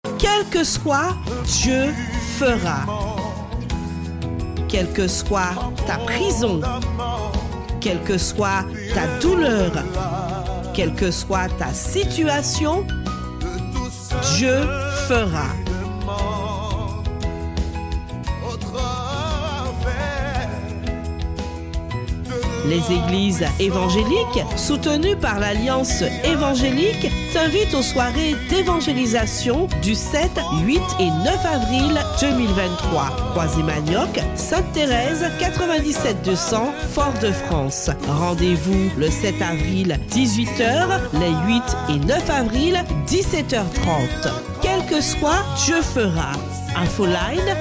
Quel que soit, Dieu fera. Quelle que soit ta prison, quelle que soit ta douleur, quelle que soit ta situation, Dieu fera. Les églises évangéliques, soutenues par l'Alliance évangélique, t'invitent aux soirées d'évangélisation du 7, 8 et 9 avril 2023. Croisé-Manioc, Sainte-Thérèse, 97 200, Fort-de-France. Rendez-vous le 7 avril, 18h, les 8 et 9 avril, 17h30. Quel que soit, Dieu fera. Infoline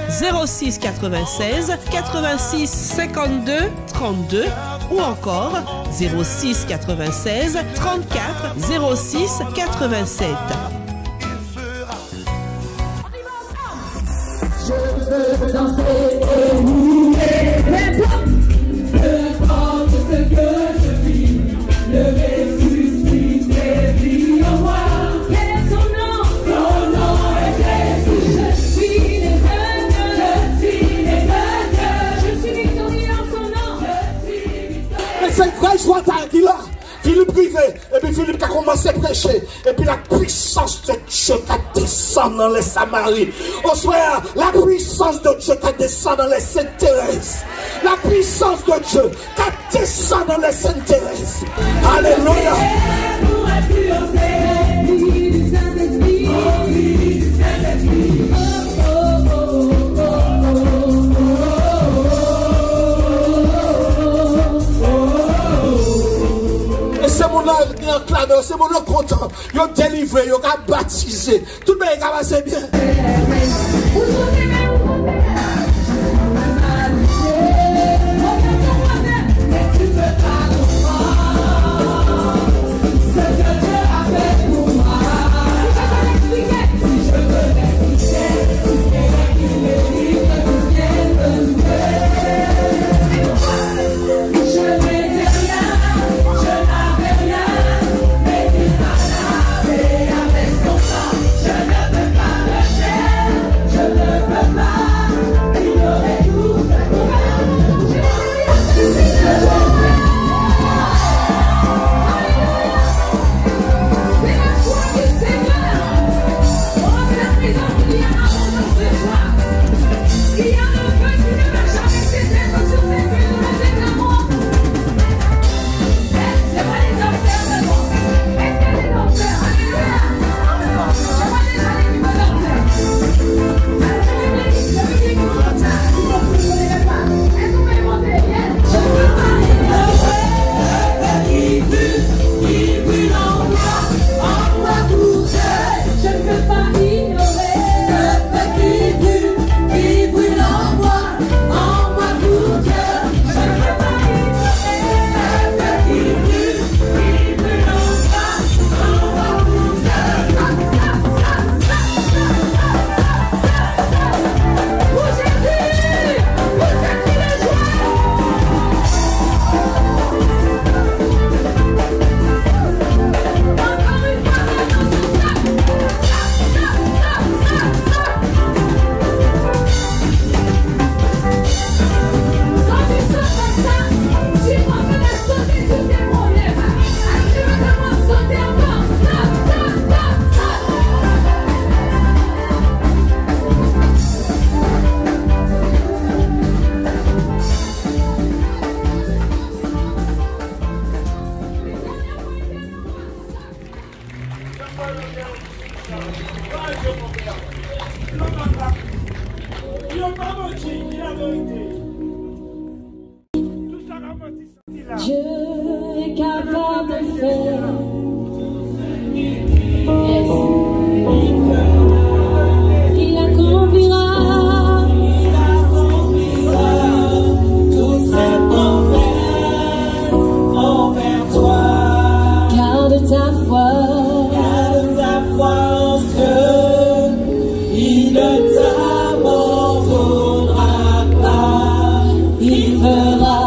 06 96 86 52 32 ou encore 06 96 34 06 87. Je veux danser et mourir, peu importe ce que je vis, le ressuscité vit en moi. Quel est son nom? Son nom est Jésus. Je suis né de Dieu, je suis victorieux en son nom. Mais c'est vrai, je vois ta là. Philippe privé, et puis Philippe a commencé à prêcher, et puis la puissance de Dieu qui descend dans les Samaries. Au soir, la puissance de Dieu qui descend dans les Sainte-Thérèse. La puissance de Dieu qui descend dans les Sainte-Thérèse. Alléluia. C'est mon acclamé, c'est mon content. Ils ont délivré, ils ont baptisé. Tout le monde va passer bien. Dieu est capable de faire. Il accomplira toutes ses promesses envers toi. Garde ta foi en Dieu. Il ne t'abandonnera pas. Il fera.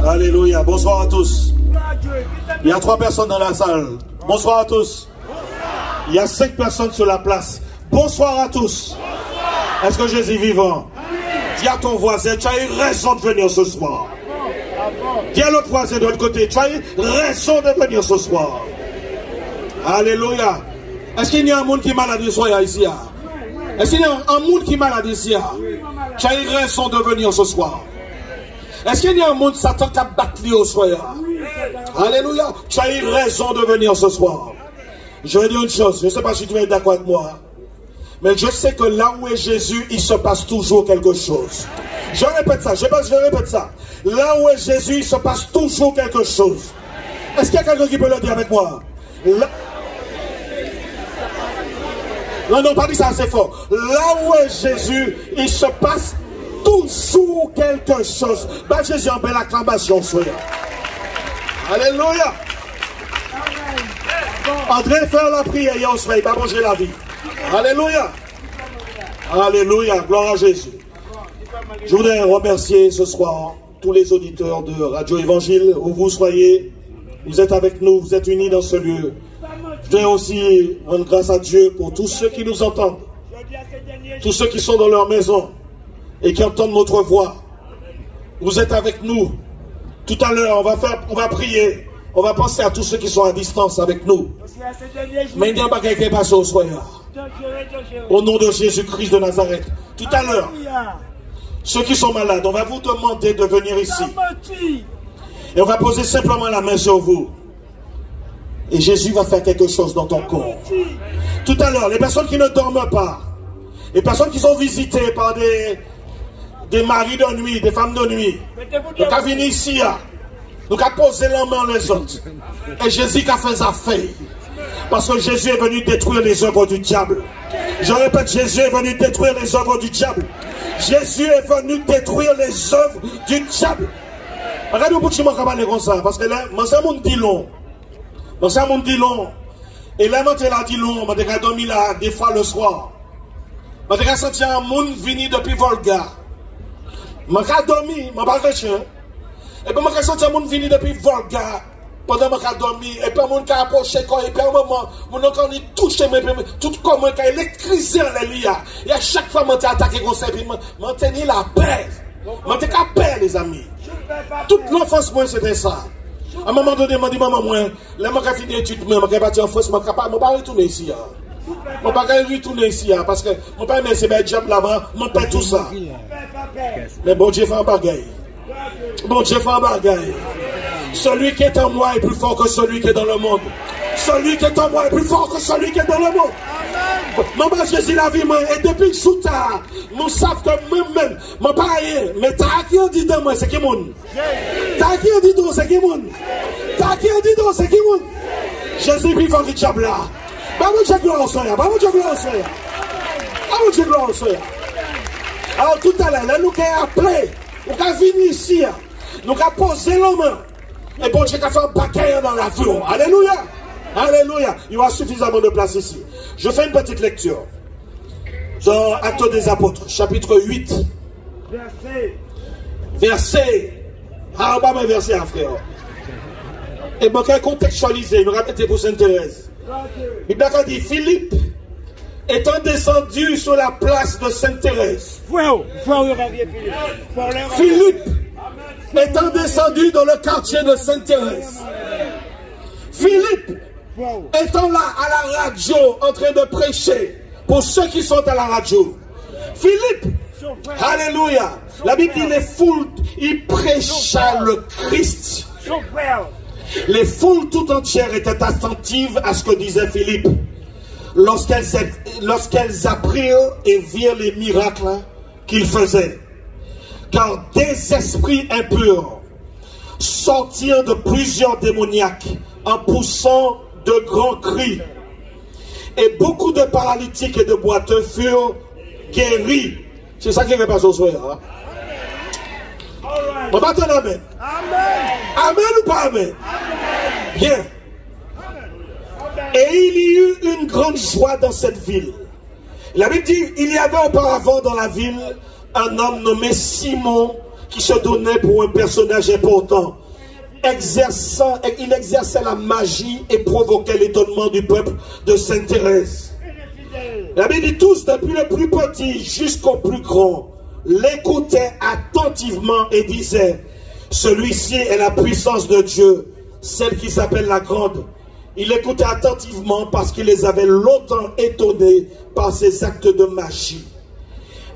Alléluia. Bonsoir à tous. Il y a 3 personnes dans la salle. Bonsoir à tous. Il y a 5 personnes sur la place. Bonsoir à tous. Est-ce que Jésus est vivant? Dis à ton voisin, tu as eu raison de venir ce soir. Dis à l'autre voisin de l'autre côté, tu as eu raison de venir ce soir. Alléluia. Est-ce qu'il y a un monde qui est malade ce soir ici? Est-ce qu'il y a un monde qui est malade ici? Tu as eu raison de venir ce soir. Est-ce qu'il y a un monde Satan qui a battu au soir? Alléluia. Tu as eu raison de venir ce soir. Je vais dire une chose, je ne sais pas si tu es d'accord avec moi. Mais je sais que là où est Jésus, il se passe toujours quelque chose. Je répète ça, je répète ça. Là où est Jésus, il se passe toujours quelque chose. Est-ce qu'il y a quelqu'un qui peut le dire avec moi? Là... Non, pas dit ça assez fort. Là où est Jésus, il se passe toujours quelque chose. Bah Jésus en belle acclamation, soyez. Alléluia. André, faire la prière, et on se fait, il va manger la vie. Alléluia. Alléluia. Gloire à Jésus. Je voudrais remercier ce soir tous les auditeurs de Radio Évangile, où vous soyez. Vous êtes avec nous, vous êtes unis dans ce lieu. Je voudrais aussi rendre grâce à Dieu pour tous ceux qui nous entendent. Tous ceux qui sont dans leur maison et qui entendent notre voix. Vous êtes avec nous. Tout à l'heure, on va prier. On va penser à tous ceux qui sont à distance avec nous. Mais il n'y a pas quelqu'un qui passe au soir. Au nom de Jésus-Christ de Nazareth. Tout à l'heure, ceux qui sont malades, on va vous demander de venir ici. Et on va poser simplement la main sur vous. Et Jésus va faire quelque chose dans ton corps. Tout à l'heure, les personnes qui ne dorment pas, les personnes qui sont visitées par des maris de nuit, des femmes de nuit, nous avons venu ici, nous avons posé la main les autres. Et Jésus a fait ça fait. Parce que Jésus est venu détruire les œuvres du diable. Je répète, Jésus est venu détruire les œuvres du diable. Jésus est venu détruire les œuvres du diable. Regardez où tu m'as parlé comme ça. Parce que là, c'est un monde dit long. C'est un monde dit long. Et là, je l'ai dit long. Je l'ai dormi là, des fois le soir. Je l'ai senti un monde venu depuis Volga. Je l'ai dormi, je n'ai pas réussi. Et puis, je l'ai senti un monde venu depuis Volga. Pendant que je dormi, et puis mon cas approché, et puis à un moment, mon corps il touche, tout comme un cas électrisé en les liens. Et à chaque fois, je attaqué comme ça, et puis je tenais la paix. Je tenais la paix, les amis. Toute l'enfance, moi, c'était ça. À un moment donné, je dit, maman, moi, là, je vais finir l'étude, je vais partir en France, je ne vais pas retourner ici. Je ne vais pas retourner ici, parce que je ne vais pas c'est un job là-bas, je perds tout ça. Mais bon Dieu fait un bagaille. Bon Dieu fait un bagaille. Celui qui est en moi est plus fort que celui qui est dans le monde. Celui qui est en moi est plus fort que celui qui est dans le monde. Maman Jésus la vie, et depuis que sous tard, nous savons que moi-même, je ne pas rien. Mais t'as qui dit dans moi, c'est qui monde? T'as qui dit dans c'est qui monde? T'as qui dit dans c'est qui monde? Jésus est plus fort que le diable là. Bah, moi, j'ai gloire au Seigneur. Bah, moi, j'ai gloire au Seigneur. Ah, moi, j'ai gloire au Seigneur. Alors, tout à l'heure, là, nous avons appelé, nous avons venu ici, nous avons posé la main. Et bon Dieu a fait un paquet dans la vie. Alléluia. Alléluia. Il y aura suffisamment de place ici. Je fais une petite lecture. Dans Actes des Apôtres, chapitre 8. Verset. Ah, bah, mes versets, frère. Et bon, qu'à contextualiser, nous répétons pour Sainte Thérèse. Il a dit Philippe étant descendu sur la place de Sainte Thérèse. Philippe étant descendu dans le quartier de Sainte-Thérèse. Philippe étant là à la radio en train de prêcher pour ceux qui sont à la radio. Philippe, alléluia, la Bible dit les foules, il prêcha le Christ. Les foules tout entières étaient attentives à ce que disait Philippe lorsqu'elles apprirent et virent les miracles qu'il faisait. Car des esprits impurs sortirent de plusieurs démoniaques en poussant de grands cris. Et beaucoup de paralytiques et de boiteux furent guéris. C'est ça qui va passer au soir. Hein? On va attendre amen. Amen ou pas amen? Bien. Et il y eut une grande joie dans cette ville. La Bible dit, il y avait auparavant dans la ville un homme nommé Simon qui se donnait pour un personnage important. Il exerçait la magie et provoquait l'étonnement du peuple de Sainte Thérèse. La Bible dit tous, depuis le plus petit jusqu'au plus grand, l'écoutaient attentivement et disaient, celui-ci est la puissance de Dieu, celle qui s'appelle la grande. Il écoutait attentivement parce qu'il les avait longtemps étonnés par ses actes de magie.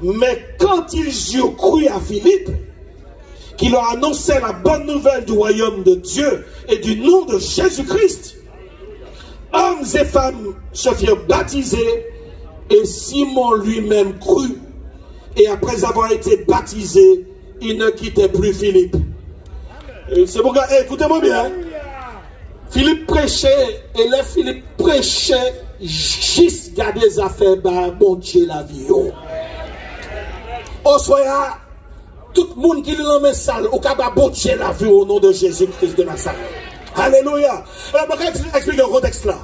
Mais quand ils eurent cru à Philippe, qui leur annonçait la bonne nouvelle du royaume de Dieu et du nom de Jésus-Christ, hommes et femmes se firent baptiser et Simon lui-même crut. Et après avoir été baptisé, il ne quittait plus Philippe. C'est pourquoi, écoutez-moi bien, Philippe prêchait, et là Philippe prêchait, juste garder les affaires, bah, bon Dieu la vie. On soit tout le monde qui est dans la salle, au cas de bon Dieu la vie au nom de Jésus-Christ de Nazareth. Alléluia. Alors, je vais expliquer le contexte là.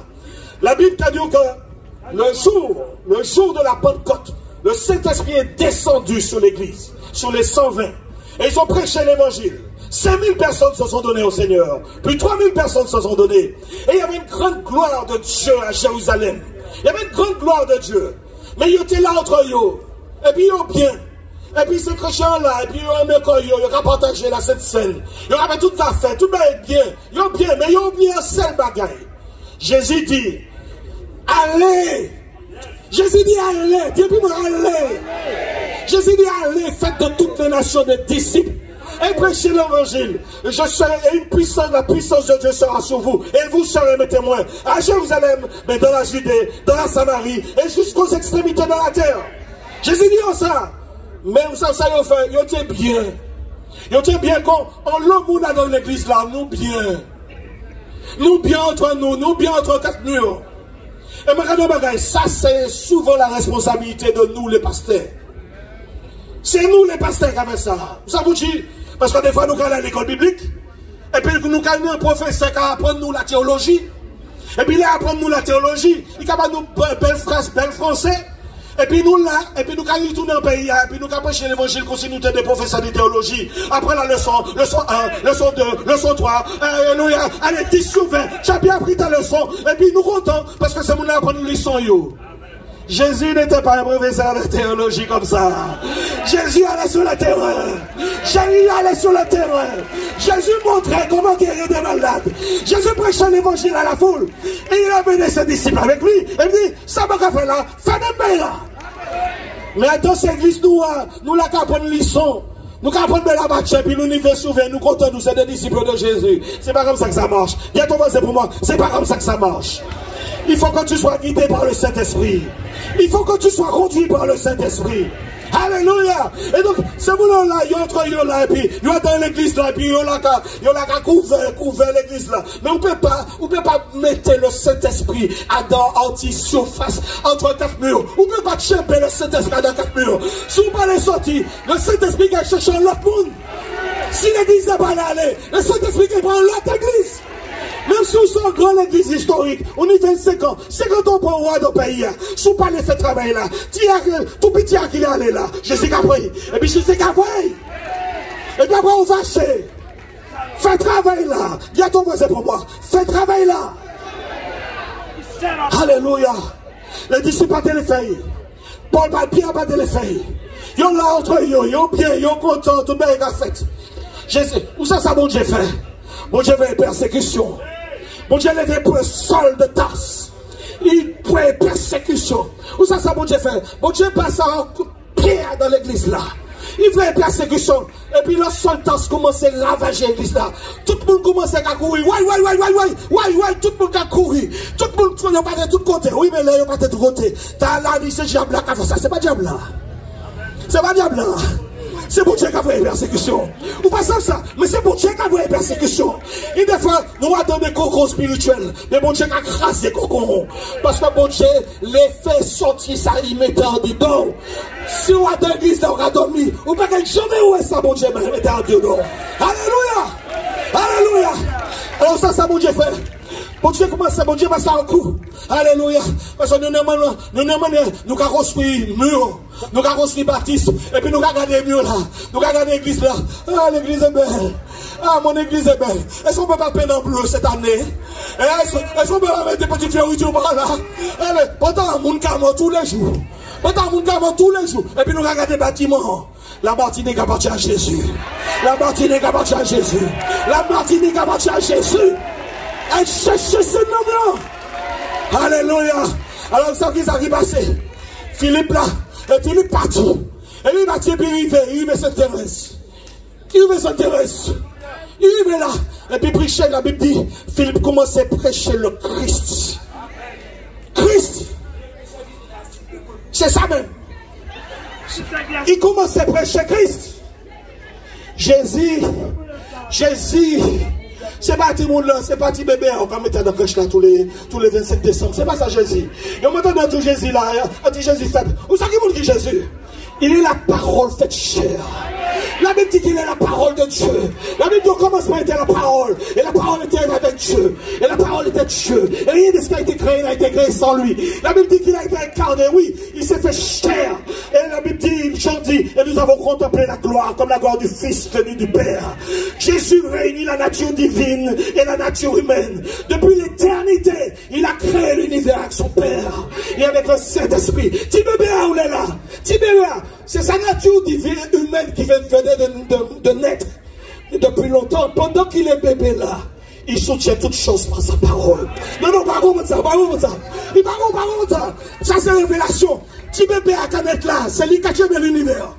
La Bible a dit que le jour de la Pentecôte, le Saint-Esprit est descendu sur l'église, sur les 120. Et ils ont prêché l'évangile. 5000 personnes se sont données au Seigneur. Puis 3000 personnes se sont données. Et il y avait une grande gloire de Dieu à Jérusalem. Il y avait une grande gloire de Dieu. Mais ils étaient là entre eux. Et puis ils ont bien. Et puis ces chrétiens-là, et puis ils ont partagé la cette scène. Ils ont fait tout à fait, tout bien. Ils ont bien, mais ils ont bien un seul bagaille. Jésus dit, allez. Jésus dit, allez. Dis-moi, allez. Jésus dit, allez, faites de toutes les nations des disciples. Et prêchez l'évangile. Je serai la puissance de Dieu sera sur vous. Et vous serez mes témoins à Jérusalem, mais dans la Judée, dans la Samarie, et jusqu'aux extrémités de la terre. Jésus dit ça. Mais ça y a fait, il était bien. Il était bien quand on l'a dans l'église là, nous bien. Nous bien entre nous bien entre quatre murs. Et regardez, ça c'est souvent la responsabilité de nous les pasteurs. C'est nous les pasteurs qui avons ça. Ça vous dit? Parce que des fois nous allons à l'école biblique, et puis nous avons un professeur qui apprend nous la théologie, et puis il apprend nous la théologie, il apprend nous belle phrase, belle français, et puis nous là, et puis nous allons retourner en pays, et puis nous allons prêcher l'évangile comme si nous étions des professeurs de théologie. Après la leçon 1, leçon 2, leçon 3, alléluia, allez 10 sur 20, tu as bien appris ta leçon, et puis nous comptons, parce que c'est mon apprend une leçon yo. Jésus n'était pas un professeur de théologie comme ça. Jésus allait sur le terrain. Jésus allait sur le terrain. Jésus montrait comment guérir des malades. Jésus prêchait l'évangile à la foule. Et il a mené ses disciples avec lui. Et il dit, ça m'a fait là, fais des là. Mais dans cette église, nous la capons une leçon. Nous capons de la marche, puis nous n'y faisons souvent, nous comptons, nous sommes des disciples de Jésus. C'est pas comme ça que ça marche. Viens ton c'est pour moi, c'est pas comme ça que ça marche. Il faut que tu sois guidé par le Saint-Esprit. Il faut que tu sois conduit par le Saint-Esprit. Alléluia. Et donc, ce moment-là, il y a entre eux là, et puis, il y a dans l'église là, et puis, il y a couvert l'église là. Mais on peut pas mettre le Saint-Esprit dans anti-surface, entre quatre murs. On peut pas champer le Saint-Esprit dans quatre murs. Si on pas les sortir, le Saint-Esprit va chercher l'autre monde. Si l'église n'est pas allée, le Saint-Esprit va prendre l'autre église. Même si on sont grande église historique, on y 25 ans, 50 ans pour le roi de pays, si on pas les fait travail là, tout petit qui est allé là, Jésus a pris, et puis Jésus a pris, et puis après on va chez, fais travail là, dis à ton voisin pour moi, fais travail là. Alléluia. Les disciples ont les feuilles, Paul Pierre a les feuilles, ils sont là entre eux, ils sont bien, ils sont contents, tout le monde a fait. Jésus, où ça mon Dieu fait? Mon Dieu veut persécution. Mon Dieu lève pour le sol de tasse. Il prend persécution. Où ça mon Dieu fait? Mon Dieu passe un coup de pied dans l'église là. Il fait persécution. Et puis le sol de tasse commence à lavager l'église là. Tout le monde commence à courir. Ouais, tout le monde a couru. Tout le monde pas de tous côtés. Oui, mais là, il n'y a pas de tous côtés. T'as là, c'est diable là qui a fait ça. C'est pas diable là. C'est pas diable là. C'est bon Dieu qui a fait persécution. Ou pas ça, mais c'est bon Dieu qui a fait persécution. Et des fois, nous avons des cocons spirituels. Mais bon Dieu qui a crasé des cocons. Parce que bon Dieu les fait sortir ça, il met en dedans. Si on a dans l'église, on a dormi. Ou pas que jamais où est ça, bon Dieu, mais met en dedans. Alléluia. Alléluia. Alors ça, bon Dieu fait. Bon Dieu commence, bon Dieu passe un coup. Alléluia. Parce que nous avons construit un mur. nous avons aussi baptiste, et puis nous avons regardé mieux là. Nous avons regardé l'église là. Ah, l'église est belle. Ah, mon église est belle. Est-ce qu'on peut pas peindre en bleu cette année? Est-ce qu'on peut pas mettre des petites fioritures par là? Allez, pourtant, mon camion tous les jours. Pourtant, mon camion tous les jours. Et puis nous avons regardé les bâtiments. La Martinique appartient à Jésus. La Martinique appartient à Jésus. La Martinique appartient à Jésus. Elle cherche ce nom-là. Alléluia. Alors, ça qui s'est passé. Philippe là, et Philippe parti. Et lui parti, puis il veut s'intéresser. Il veut s'intéresser. Il est là. Et puis prêcher, la Bible dit, Philippe commençait à prêcher le Christ. Christ. C'est ça même. Il commençait à prêcher Christ. Jésus. C'est pas petit monde là, c'est pas petit bébé, on va mettre dans la crèche là tous les 25 décembre. C'est pas ça Jésus. Et on m'entend dans tout Jésus là, on dit Jésus fait. Où ça qui dit Jésus? Il est la parole faite chair. La Bible dit qu'il est la parole de Dieu. La Bible dit au commencement était la parole. Et la parole était avec Dieu. Et la parole était Dieu. Et rien de ce qui a été créé n'a été créé sans lui. La Bible dit qu'il a été incarné, oui. Il s'est fait chair. Et la Bible dit, Jean dit, et nous avons contemplé la gloire comme la gloire du Fils venu du Père. Jésus réunit la nature divine et la nature humaine. Depuis l'éternité, il a créé l'univers avec son Père. Et avec le Saint-Esprit. Petit bébé, où est là? Petit bébé, c'est sa nature divine humaine qui vient de naître. Et depuis longtemps, pendant qu'il est bébé là, il soutient toutes choses par sa parole. Non, pas comme ça, pas comme ça. Il pas comme ça. Ça c'est révélation. Petit bébé à Canet là, c'est lui qui a créé l'univers.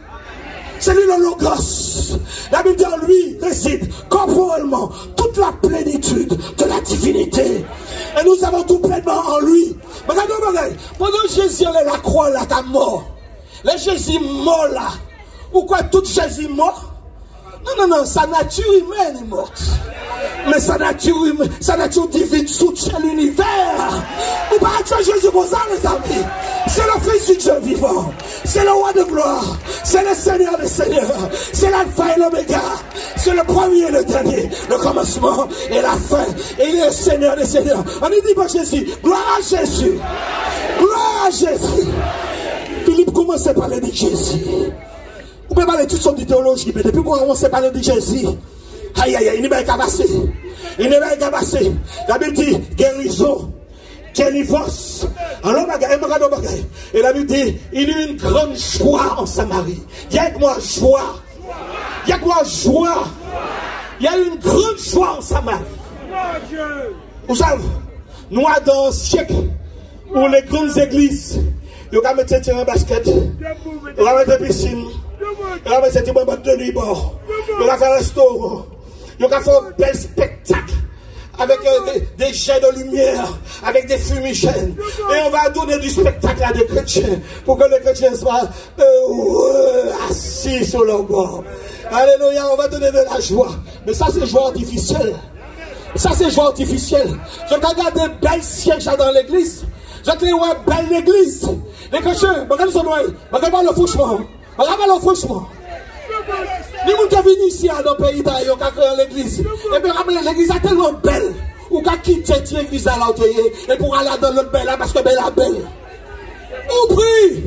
C'est lui le Logos. La Bible dit en lui réside corporellement toute la plénitude de la divinité. Et nous avons tout pleinement en lui. Regardez, pendant Jésus est la croix là, ta mort. Le Jésus mort là. Pourquoi tout Jésus mort? Non, sa nature humaine est morte. Mais sa nature divine soutient l'univers. Vous parlez de Jésus pour ça, les amis. C'est le Fils du Dieu vivant. C'est le roi de gloire. C'est le Seigneur des seigneurs. C'est l'alpha et l'oméga. C'est le premier et le dernier. Le commencement et la fin. Et il est le Seigneur des seigneurs. On ne dit pas Jésus. Gloire à Jésus. Gloire à Jésus. Philippe commençait à parler de Jésus. Vous pouvez parler de toutes sortes de théologie, mais depuis qu'on commence à parler de Jésus, il n'est pas capacé. Il n'est pas capacé. La Bible dit guérison, délivrance. Alors, et la Bible dit il y a une grande joie en Samarie. Il y a avec moi joie. Il y a avec moi joie. Il y a une grande joie en Samarie. Vous savez, nous avons dans un siècle où les grandes églises, ils vont mettre un terrain basket, ils vont mettre une piscine. Il va faire des boîtes de nuit, il va faire un restaurant, il va faire un bel spectacle avec des jets de lumière, avec des fumigènes. Et on va donner du spectacle à des chrétiens pour que les chrétiens soient assis sur leur bord. Alléluia, on va donner de la joie. Mais ça, c'est joie artificielle. Ça, c'est joie artificielle. Je regarde des belles sièges dans l'église. Je regarde une belle église. Les chrétiens, regardez ce noyau, regardez le fouchement. Regardez franchement. Les gens qui viennent ici dans le pays d'Aïe, qui ont créé l'église. Et puis l'église est tellement belle. Ou qui quitte l'église à l'autre et pour aller dans l'autre belle parce que belle est belle. Ou prie.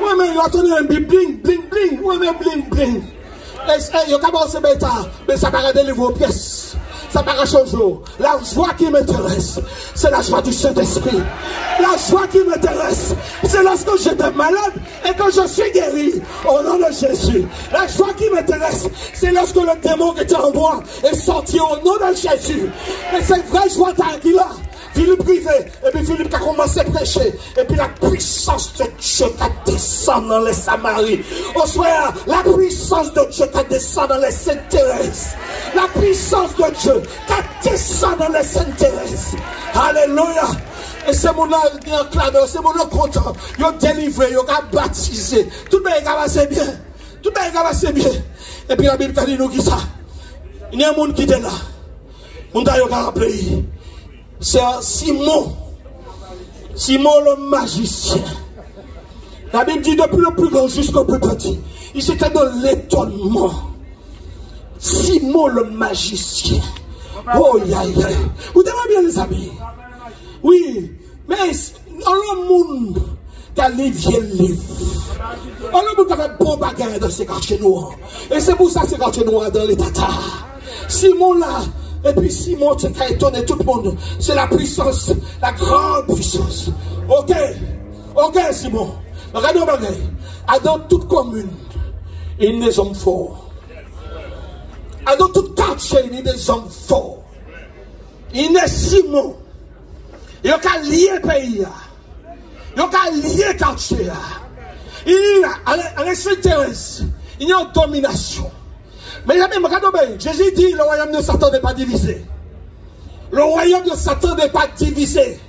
Oui, mais il a tenu un bling. Oui, mais bling. Il a commencé à mettre mais ça paraît des livres pièces. Ça paraît toujours. La joie qui m'intéresse, c'est la joie du Saint-Esprit. La joie qui m'intéresse, c'est lorsque j'étais malade et que je suis guéri au nom de Jésus. La joie qui m'intéresse, c'est lorsque le démon qui était en moi est sorti au nom de Jésus. Et cette vraie joie qui là, Philippe privé, et puis Philippe a commencé à prêcher, et puis la puissance de Dieu qui descend dans les Samaries. Au soir, la puissance de Dieu qui descend dans les Sainte-Thérèse. La puissance de Dieu qui descend dans les Sainte-Thérèse. Alléluia. Et c'est mon là qui est en clameur, c'est mon là content. Ils ont délivré, ils ont baptisé. Tout le monde va passer bien. Tout le monde va passer bien. Et puis la Bible dit nous qui ça. Il y a un monde qui était là. On a rappelé. C'est Simon le magicien. La Bible dit depuis le plus grand jusqu'au plus petit. Il s'était dans l'étonnement. Simon le magicien. Oh, Vous demandez bien les amis. Oui, mais le monde qui a livré le livre. Le monde qui a fait bon bagarre dans ces quartiers noirs. Et c'est pour ça que ces quartiers noirs dans les Tatars. Simon là, et puis Simon, c'est qui a étonné tout le monde. C'est la puissance, la grande puissance. Ok, Simon. Regardez, dans toute commune, il y a des hommes forts. Dans tout quartier, il y a des hommes forts. Il y a Simon. Il y a lié le pays. Il y a lié le quartier. Il y a, à l'Est-Thérèse, il y a une domination. Mais il y a même, regardez, Jésus dit, le royaume de Satan n'est pas divisé. Le royaume de Satan n'est pas divisé.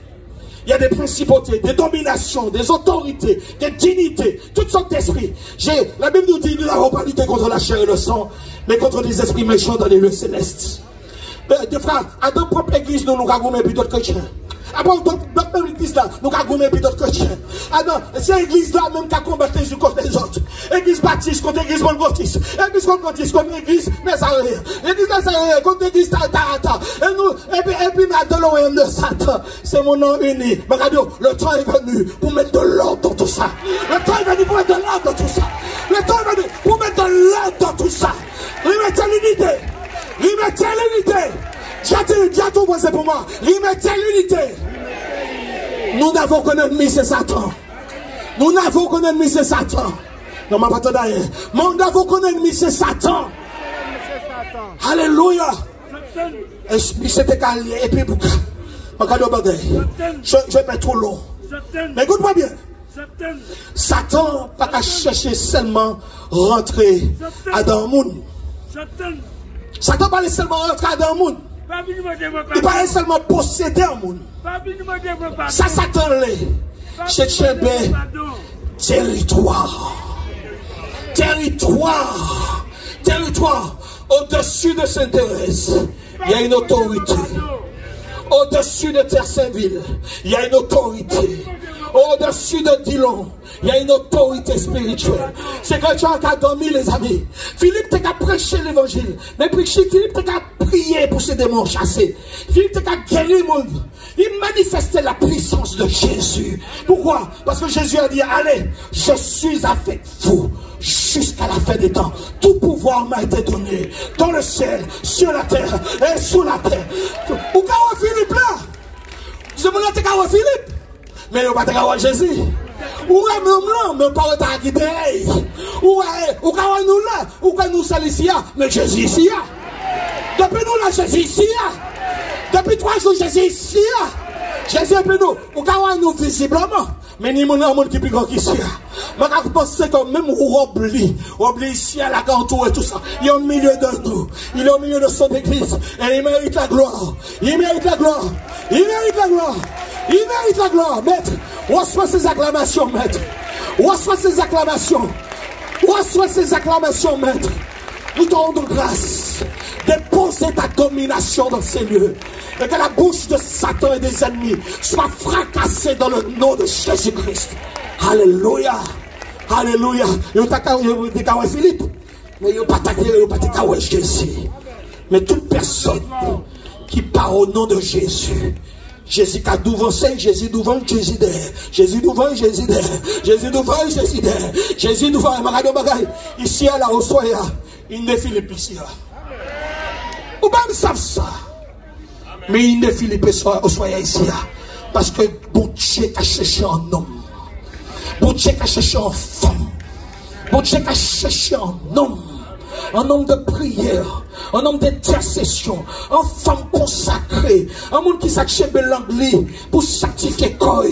Il y a des principautés, des dominations, des autorités, des dignités, toutes sortes d'esprits. La Bible nous dit, nous n'avons pas lutté contre la chair et le sang, mais contre des esprits méchants dans les lieux célestes. Des frères, à notre propre église, nous avons mis d'autres chrétiens. Après, notre même église là, nous avons mis d'autres chrétiens. C'est l'église là même qui a combattu les uns contre les autres. Église baptiste contre l'église pentecôtiste. Église pentecôtiste contre l'église Nazaréenne. L'église Nazaréenne contre l'église Tarata. Et puis, dans le royaume de Satan, c'est mon nom uni. Mais regardez, le temps est venu pour mettre de l'ordre dans tout ça. Le temps est venu pour mettre de l'ordre dans tout ça. Le temps est venu pour mettre de l'ordre dans tout ça. Remettez l'unité. Remettez l'unité. Dis à tout c'est pour moi. Remettez l'unité. Nous n'avons qu'un ennemi, c'est Satan. Nous n'avons qu'un ennemi, c'est Satan. Non, mais pas d'ailleurs. Nous n'avons qu'un ennemi, c'est Satan. Alléluia. Et puis c'était calé. Et puis, je vais trop long. Mais écoute-moi bien. Satan n'a pas chercher seulement rentrer à dans le monde. Satan n'a pas seulement rentrer dans le monde. Il ne pas seulement posséder un monde. Ça s'attendait. C'est territoire. Territoire. Au-dessus de Sainte-Thérèse, il y a une autorité. Au-dessus de Terre-Saint-Ville, il y a une autorité. Au-dessus de Dillon, il y a une autorité spirituelle. C'est quand tu as dormi, les amis. Philippe t'a qu'à prêcher l'évangile. Mais Philippe t'a qu'à prier pour ces démons chassés. Philippe t'a qu'à guérir le monde. Il manifestait la puissance de Jésus. Pourquoi? Parce que Jésus a dit, allez, je suis avec vous jusqu'à la fin des temps. Tout pouvoir m'a été donné dans le ciel, sur la terre et sous la terre. Où est Philippe là? Je me dis que Philippe. Mais on va te voir Jésus. Où est nous là? Mais pas ta guidée. Où est nous là? Où est nous ici? Mais Jésus ici. Depuis nous là, Jésus ici. Depuis 3 jours, Jésus ici. Jésus est plus nous. Où est nous visiblement? Mais ni mon monde qui est plus grand qu'ici. Je pense que même on oublie ici à la cantour et tout ça. Il est au milieu de nous. Il est au milieu de son église. Et il mérite la gloire. Il mérite la gloire. Il mérite la gloire. Il mérite la gloire. Maître, reçois ces acclamations, maître. Reçois ces acclamations. Reçois ces acclamations, maître. Nous te rendons grâce. Déposer ta domination dans ces lieux. Et que la bouche de Satan et des ennemis soit fracassée dans le nom de Jésus-Christ. Alléluia. Alléluia. Il y a Philippe. Mais il n'y a pas de Jésus. Mais toute personne qui parle au nom de Jésus. Jésus a devant Jésus devant Jésus derrière. Jésus devant Jésus derrière. Jésus devant Jésus derrière. Jésus devant ici à la Osoya. Il ne Philippe ici. Ou même savent ça. Mais il ne Philippe Osoya ici. Parce que bon Dieu a cherché un homme. Bon Dieu a cherché une femme. Bon Dieu a cherché un homme. Un homme de prière, un homme d'intercession, une femme consacrée, un monde qui s'achève l'anglais pour sanctifier quoi,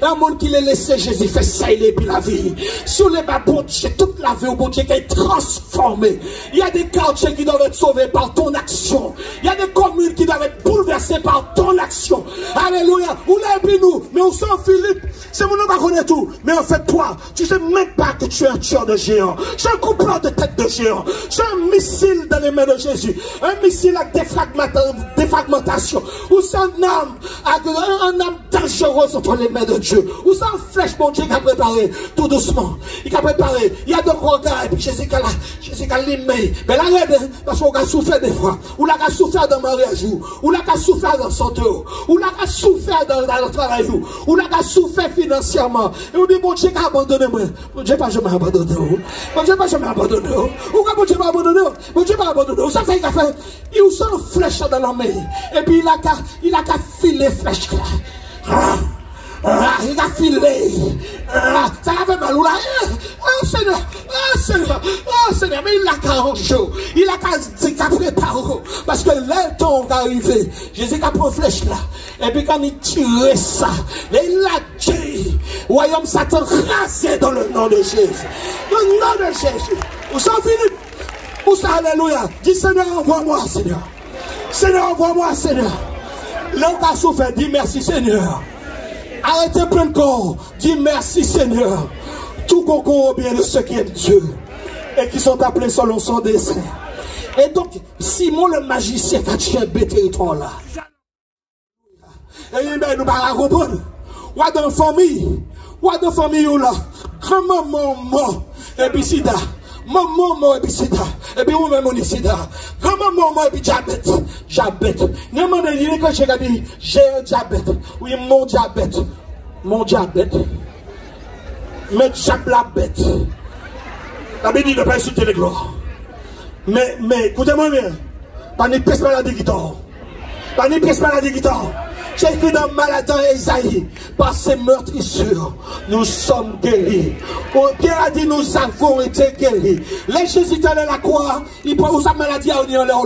un monde qui l'a laissé Jésus faire ça et puis la vie. Sur les bas, bon Dieu, toute la vie au bon Dieu qui est transformée. Il y a des quartiers qui doivent être sauvés par ton action. Il y a des communes qui doivent être bouleversées par ton action. Alléluia. Où l'a puis nous, mais on sent Philippe. C'est mon nom qui connaît tout. Mais en fait, toi, tu sais même pas que tu es un tueur de géants. Tu es un coupeur de tête de géant. Tu es un missile dans les mains de Jésus. Un missile à défragmentation. Ou c'est un âme dangereuse dangereuse entre les mains de Dieu. Ou ça, flèche, mon Dieu, qui a préparé tout doucement. Il a préparé. Il y a d'autres regards. Et puis Jésus qui a l'imé. Mais là, parce qu'on a souffert des fois. Ou là, a souffert dans le mariage. Ou là, a souffert dans le santé. Ou là, a souffert dans le travail. Ou là, a souffert financièrement. Et on dit, mon Dieu, qui a abandonné moi. Mon Dieu, pas jamais abandonné. Mon Dieu, pas jamais abandonné. Ou quand mon Dieu pas abandonné. Mon Dieu pas abandonné. Ça fait qu'il a fait. Il a une flèche dans la main. Et puis il a qu'à filer flèche. Il a filé. Ça a fait mal. Oh Seigneur, oh Seigneur, oh Seigneur, mais il a qu'à ranger. Il a qu'à préparer. Parce que le temps va arriver. Jésus a pris une flèche là. Et puis quand il tire ça, il a dit, royaume Satan rasé dans le nom de Jésus. Le nom de Jésus. Où ça Philippe? Où ça alléluia? Dis Seigneur, envoie-moi Seigneur. Seigneur, envoie-moi Seigneur. L'homme qui a souffert, dis merci Seigneur. Arrêtez plein de corps, dis merci Seigneur. Tout concourt au bien de ceux qui aiment Dieu et qui sont appelés selon son dessein. Et donc, Simon le magicien qui a tué le territoire là. Et il nous va comprendre. Ou dans la famille, là, grand-maman mort, et puis sida. Maman mort, et puis sida. Et puis moi-même, on est sida. Grand-maman mort, et puis diabète. Diabète. Ne m'en dit que j'ai dit, j'ai un diabète. Oui, mon diabète. Mon diabète. Mais diabète. La Bible dit de ne pas insulter les gloires. Mais, écoutez-moi bien. Pas ni peste maladie qui dort. Pas ni peste maladie qui dort. J'ai écrit dans Maladie Esaïe, par ces meurtrissures, nous sommes guéris. Pierre a dit, nous avons été guéris. Les Jésus était à la croix, il prend sa maladie à venir là.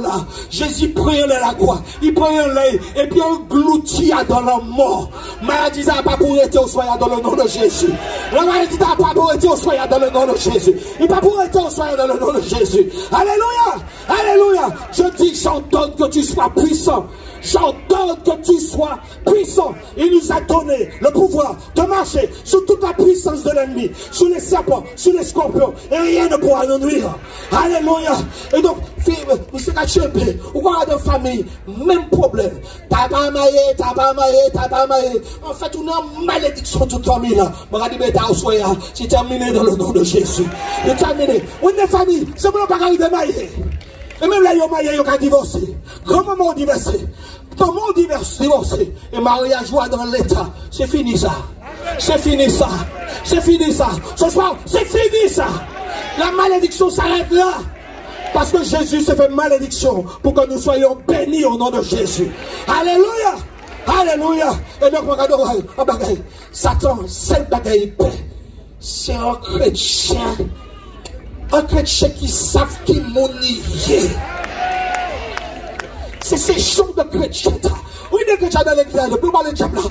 Jésus prit la croix, il prend l'œil, et puis on gloutit dans la mort. Maladie n'a pas pour être au soya dans le nom de Jésus. La maladie n'a pas pour être au soya dans le nom de Jésus. Il n'a pas pour être au soya dans le nom de Jésus. Alléluia, alléluia. Je dis, j'entends que tu sois puissant. J'ordonne que tu sois puissant. Il nous a donné le pouvoir de marcher sur toute la puissance de l'ennemi, sur les serpents, sur les scorpions, et rien ne pourra nous nuire. Alléluia. Et donc, vous savez qu'à ou quoi de famille, même problème. T'as pas maillé. En fait, on a une malédiction toute famille là. C'est terminé dans le nom de Jésus. C'est terminé. Une famille, c'est bon, pas de maillé. Et même là, il y a divorcé. Grand-maman divorcé. Maman divorcé. Et mariage joie dans l'état. C'est fini ça. C'est fini ça. C'est fini ça. Ce soir, c'est fini ça. La malédiction s'arrête là. Parce que Jésus s'est fait malédiction pour que nous soyons bénis au nom de Jésus. Alléluia. Alléluia. Et donc, regardez, Satan, c'est le bagaille. C'est un chrétien. Un chrétien qui savent qui m'onier. C'est ces gens de chrétiens. Oui, les chrétiens dans l'église, ne peut pas le diable là.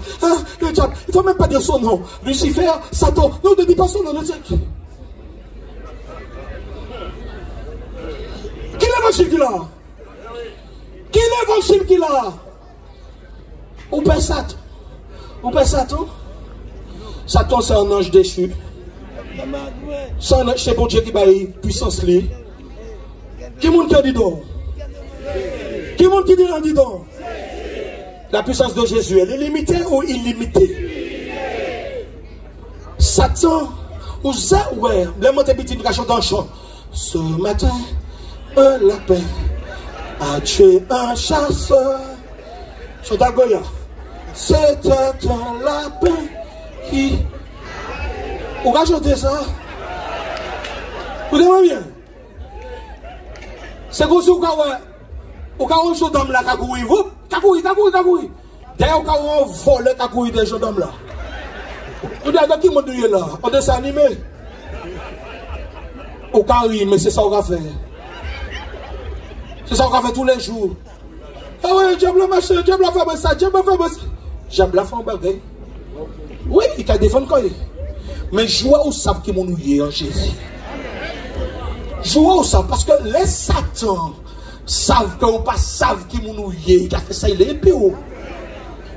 Le diable, il ne faut même pas dire son nom. Lucifer, Satan, non, ne dis pas son nom. Qui l'évangile qu'il a? Qui l'évangile qu'il a? Ou père Satan? Ou père Satan? Satan, c'est un ange déchu. C'est bon Dieu qui va y puissance li. Qui monde qui dit donc? Qui monde qui dit donc? La puissance de Jésus, elle est limitée ou illimitée? Satan, ou ça, ouais, les mots de petit dans le chant. Ce matin, un lapin a tué un chasseur. Chodagoya. C'était un lapin qui. On va chanter ça. Vous devez bien. C'est comme si vous avez un gendarme là qui a couru. D'ailleurs, vous avez un vol qui a couru des gendarmes là. Vous avez qui m'ont là? On dessin animé. Au carré, mais c'est ça qu'on va faire. C'est ça qu'on va faire tous les jours. Ah ouais, diable machin, diable la femme ça, diable la femme ça. Diable la femme bagaille. Oui, il a défendu quoi. Mais joie ou savent qui m'ont nouillé en Jésus. Joie ou savent, parce que les Satan savent que ou pas savent qui m'ont nouillé. Il a fait ça, il est épais.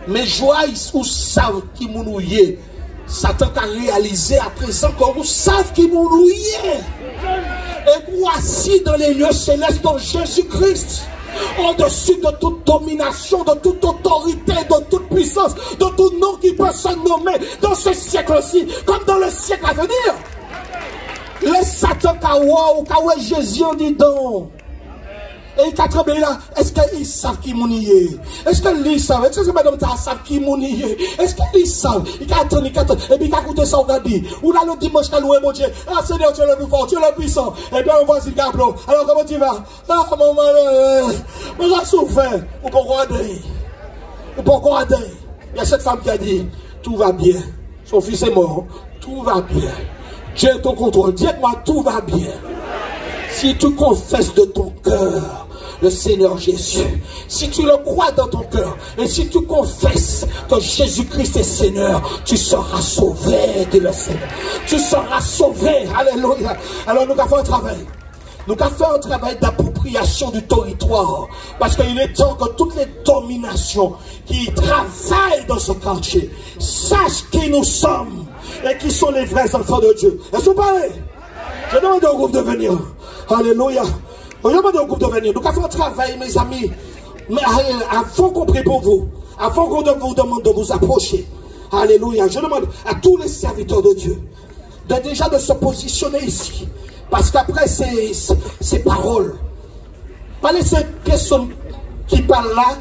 Mais joie ou savent qui m'ont nouillé. Satan a réalisé à présent que vous savez qui m'ont nouillé. Et voici dans les lieux célestes en Jésus-Christ. au-dessus de toute domination, de toute autorité, de toute puissance, de tout nom qui peut se nommer dans ce siècle-ci, comme dans le siècle à venir. Les Satan kawa ou kawa Jésus en dit donc. Et ils tremblent là, est-ce qu'ils savent qui mounient? Est-ce qu'ils savent? Est-ce que madame savent qui mounient? Est-ce qu'ils savent? Ils attendent, et puis ils écoutent ça, on va dire. Ou là, le dimanche, quand loué mon Dieu, ah Seigneur, tu es le plus fort, tu es le puissant. Et bien, on voit si Gablo. Alors, comment tu vas? Ah, comment on a souffert. Ou pourquoi aller? Ou pourquoi aller? Il y a cette femme qui a dit, tout va bien. Son fils est mort, tout va bien. Dieu est au contrôle. Dis-moi, tout va bien. Si tu confesses de ton cœur le Seigneur Jésus, si tu le crois dans ton cœur, et si tu confesses que Jésus-Christ est Seigneur, tu seras sauvé, dit le Seigneur. Tu seras sauvé. Alléluia. Alors nous avons fait un travail. Nous avons fait un travail d'appropriation du territoire. Parce qu'il est temps que toutes les dominations qui travaillent dans ce quartier sachent qui nous sommes et qui sont les vrais enfants de Dieu. Est-ce que vous parlez? Je demande au groupe de venir. Alléluia. Je demande au groupe de venir. Nous avons fait un travail, mes amis. Mais avant qu'on prie pour vous, avant qu'on vous demande de vous approcher. Alléluia. Je demande à tous les serviteurs de Dieu déjà de se positionner ici. Parce qu'après ces paroles, pas les personnes qui parlent là,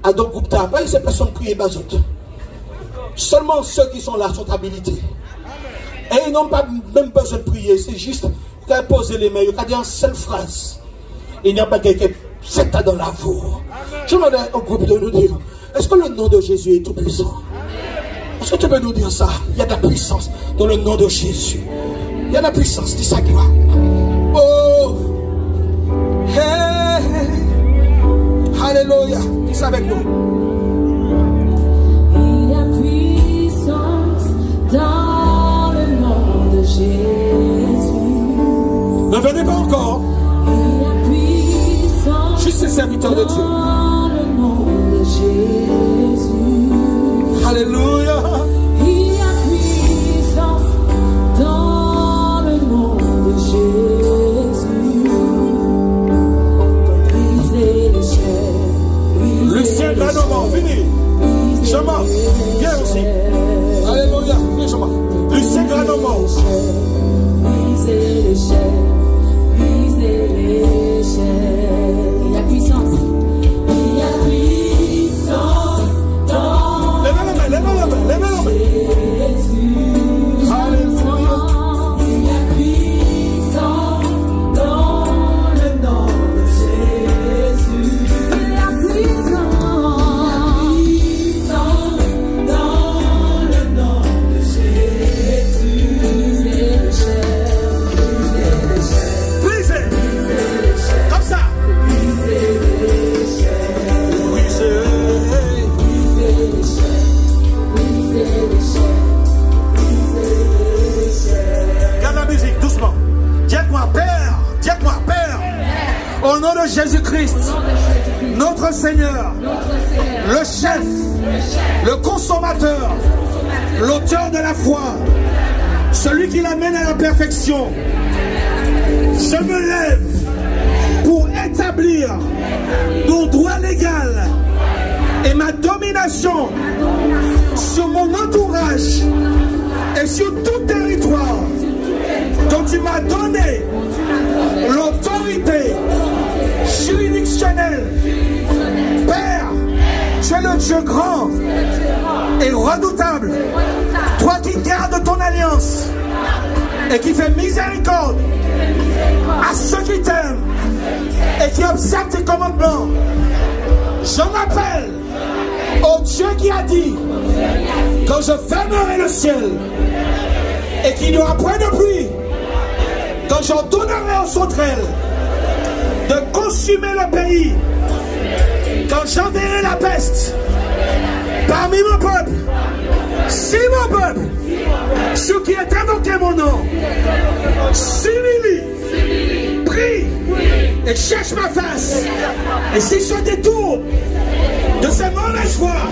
à d'autres groupes d'art, pas les personnes qui crient bas autres. Seulement ceux qui sont là sont habilités. Et ils n'ont pas même besoin de prier, c'est juste qu'à poser les mains, qu'à dire une seule phrase. Il n'y a pas quelqu'un qui est dans la voix. Je demande au groupe de nous dire, est-ce que le nom de Jésus est tout puissant? Est-ce que tu peux nous dire ça? Il y a de la puissance dans le nom de Jésus. Il y a de la puissance, dis ça qui va. Oh! Hey! Alléluia! Dis ça avec nous. Il y a puissance dans le nom de Jésus. Ne venez pas encore. Il y a puissance Juste ces serviteurs de Dieu. dans le nom de Jésus. Alléluia. Il y a puissance dans le nom de Jésus. Briser les chaînes. Lucien Granomont, venez. Chemin, viens aussi. Alléluia. Viens, chemin. Lucien Granomont. Briser les chaînes. Briser les chaînes. Il y a puissance. Il y a puissance dans Levez la main, levez la main, levez la main. Jésus. Alléluia. Il y a puissance dans le nom de Jésus. Il y a puissance dans le nom de Jésus. Briser les chaînes, briser les chaînes, Brisez. Comme ça. briser les chaînes, Brisez. briser les chaînes, briser les chaînes, briser les chaînes. Garde la musique, doucement. Dites-moi, Père. Dites-moi, Père. Au nom de Jésus-Christ, notre Seigneur, le chef, le consommateur, l'auteur de la foi, celui qui l'amène à la perfection, je me lève pour établir mon droit légal et ma domination sur mon entourage et sur tout territoire dont tu m'as donné l'autorité juridictionnelle. Père, tu es le Dieu grand et redoutable, toi qui gardes ton alliance et qui fais miséricorde à ceux qui t'aiment et qui observent tes commandements. Je m'appelle au Dieu qui a dit quand je fermerai le ciel et qu'il n'y aura point de pluie, quand j'ordonnerai aux sauterelles de consumer le pays, quand j'enverrai la peste parmi mon peuple, si mon peuple, ceux qui est invoqué mon nom, s'humilie, prie et cherche ma face, et s'ils se détournent de ces mauvaises voies,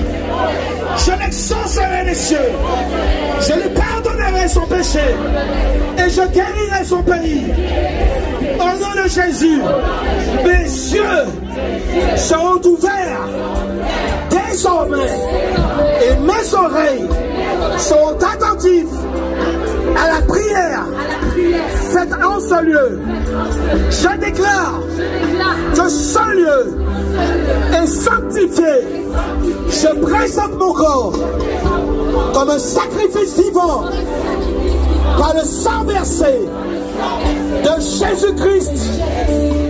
je l'exaucerai les cieux, je lui pardonnerai son péché et je guérirai son pays. Au nom de Jésus, mes yeux seront ouverts désormais et mes oreilles seront attentives à la prière faite en ce lieu. Je déclare que ce lieu est sanctifié. Je présente mon corps comme un sacrifice vivant par le sang versé de Jésus-Christ,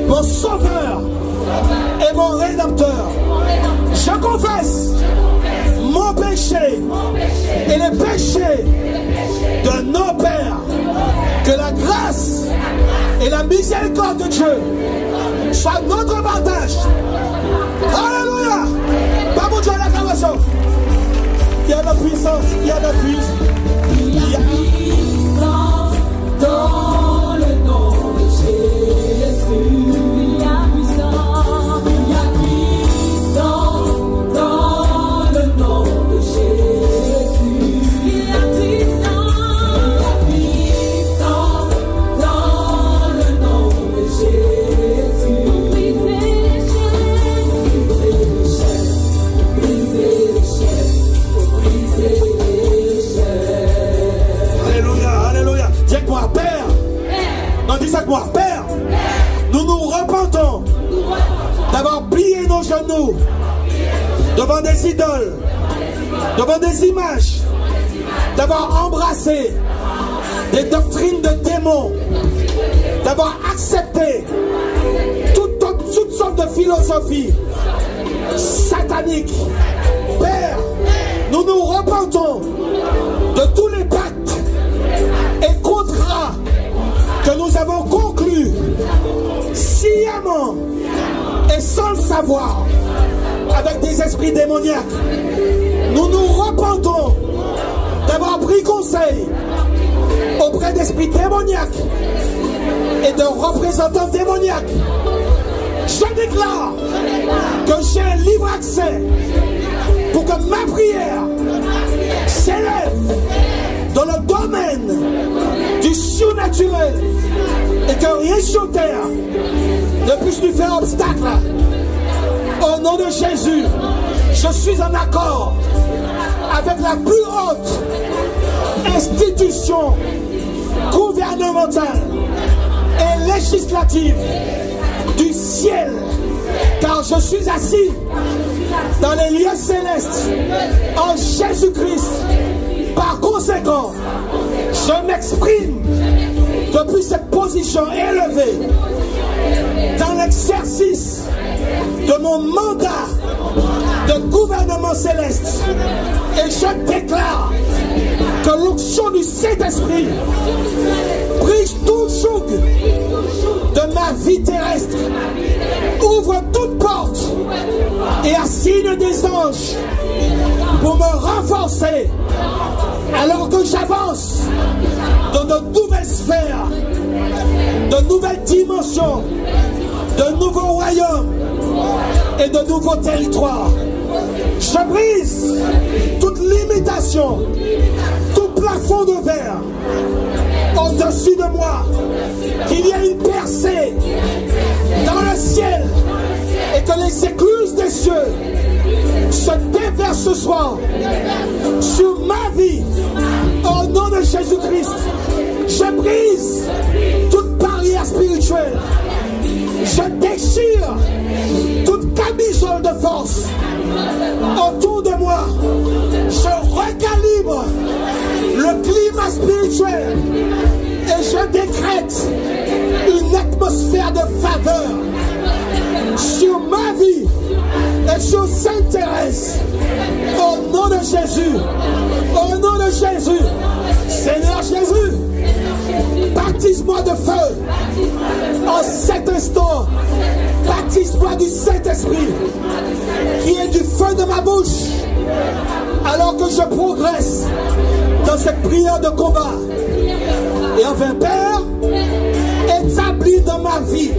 mon Sauveur et mon Rédempteur. Je confesse mon péché et les péchés de nos pères. Que la grâce et la miséricorde de Dieu soient notre avantage. Alléluia. Pas mon Dieu à l'acclamation. Il y a la puissance, il y a la puissance. Il y a puissance dans le nom de Jésus. Il y a puissance, il y a puissance dans le nom de Jésus. Il y a puissance, dans le nom de Jésus. Briser les chaînes. Alléluia, alléluia. Dis avec moi, Père. Non, dis ça avec moi, Père. Nous nous repentons d'avoir plié nos genoux devant des idoles, devant des images, d'avoir embrassé des doctrines de démons, d'avoir accepté toutes sortes de philosophies sataniques. Père, nous nous repentons de tous les pactes et contrats que nous avons conclus sciemment et sans le savoir avec des esprits démoniaques. Nous nous repentons d'avoir pris conseil auprès d'esprits démoniaques et de représentants démoniaques. Je déclare que j'ai un libre accès pour que ma prière s'élève dans le domaine du surnaturel et que rien sur terre ne puisse lui faire obstacle. Au nom de Jésus, je suis en accord avec la plus haute institution gouvernementale et législative du ciel, car je suis assis dans les lieux célestes en Jésus-Christ. Par conséquent, je m'exprime depuis cette position élevée dans l'exercice de mon mandat de gouvernement céleste, et je déclare que l'onction du Saint-Esprit brise tout joug de ma vie terrestre, ouvre toute porte et assigne des anges pour me renforcer alors que j'avance dans de nouvelles sphères, de nouvelles dimensions, de nouveaux royaumes et de nouveaux territoires. Je brise toute limitation, tout plafond de verre au-dessus de moi. Qu'il y ait une percée dans le ciel et que les écluses des cieux se déversent ce soir sur ma vie. Au nom de Jésus-Christ, je brise toute barrière spirituelle. Je déchire toute camisole de force autour de moi. Je recalibre le climat spirituel et je décrète une atmosphère de faveur sur ma vie et sur Sainte-Thérèse. Au nom de Jésus, au nom de Jésus, Seigneur Jésus, baptise-moi de feu en cet instant. Baptise-moi du Saint-Esprit qui est du feu de ma bouche alors que je progresse dans cette prière de combat. Et enfin, Père, établis dans ma vie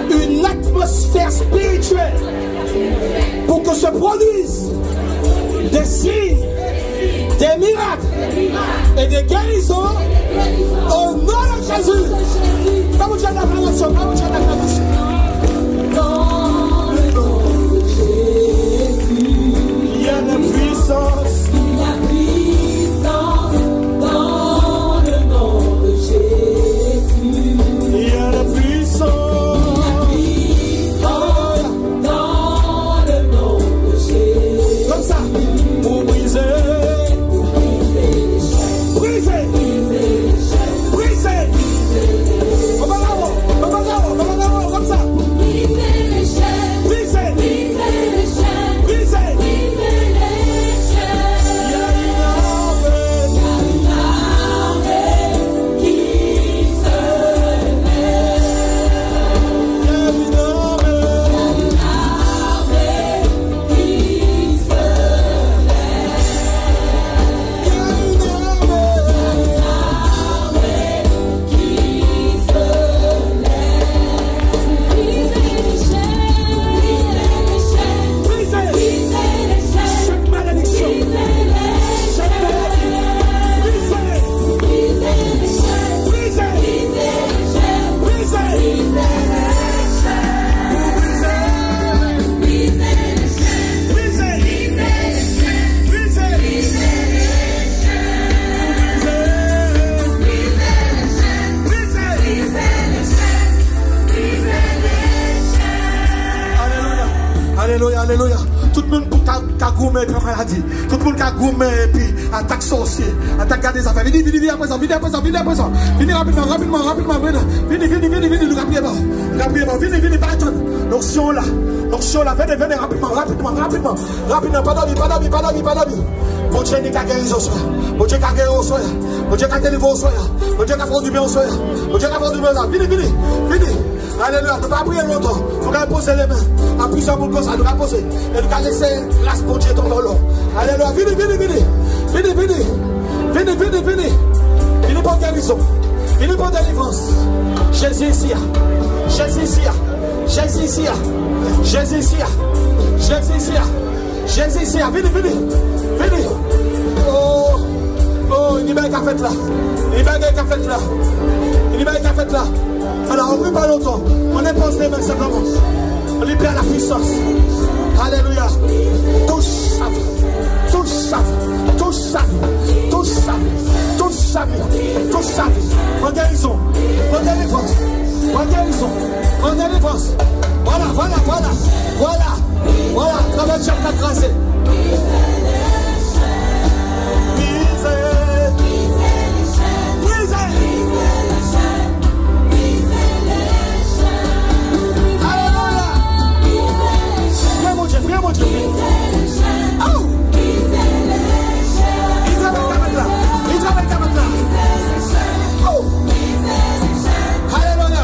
une atmosphère spirituelle pour que se produisent des signes, des miracles et des guérisons au nom de Jésus. Vamos à l'acclamation, vamos à l'acclamation. Alléluia, alléluia. Tout le monde qui a gourmé et maladie. Tout le monde qui a gourmé et puis attaque sorcier. Attaque garder des affaires. Venez à présent, venez à présent, venez à présent. Venez rapidement, rapidement, rapidement. Venez, nous rapidement. Rapidement, venez, pas attendre. L'onction là, venez rapidement, rapidement, rapidement. Rapidement, pas d'avis, pas d'avis, pas d'avis, pas d'avis. Bon Dieu, il a guéri au soir. Bon Dieu, il a guéri au soir. Bon Dieu, il a délivré au soir. Bon Dieu, il a fait du bien au soir. Bon Dieu, il a fait du bien au soir. Venez. Alléluia, nous ne pas prier longtemps. Nous allons poser les mains. En puissant pour comme ça, nous allons poser. Et nous allons laisser grâce pour Dieu dans l'eau. Alléluia, venez. Venez pour guérison. Venez pour délivrance. Jésus ici. Jésus ici. Jésus ici. Jésus ici. Jésus ici. Jésus ici. Venez. Oh, il y a un café là. Il y a un café là. Il y a un café là. Alors, on ne prie pas longtemps. On impose les mains simplement. On libère la puissance. Alléluia. Touche sa vie. Touche sa vie. Touche sa vie. Touche sa vie. Touche sa vie. Touche sa vie. En guérison. En délivrance. En guérison. En délivrance. Voilà. Travail de chef crasé. Mon Dieu. Oh! Il travaille comme là. Oh! Alléluia.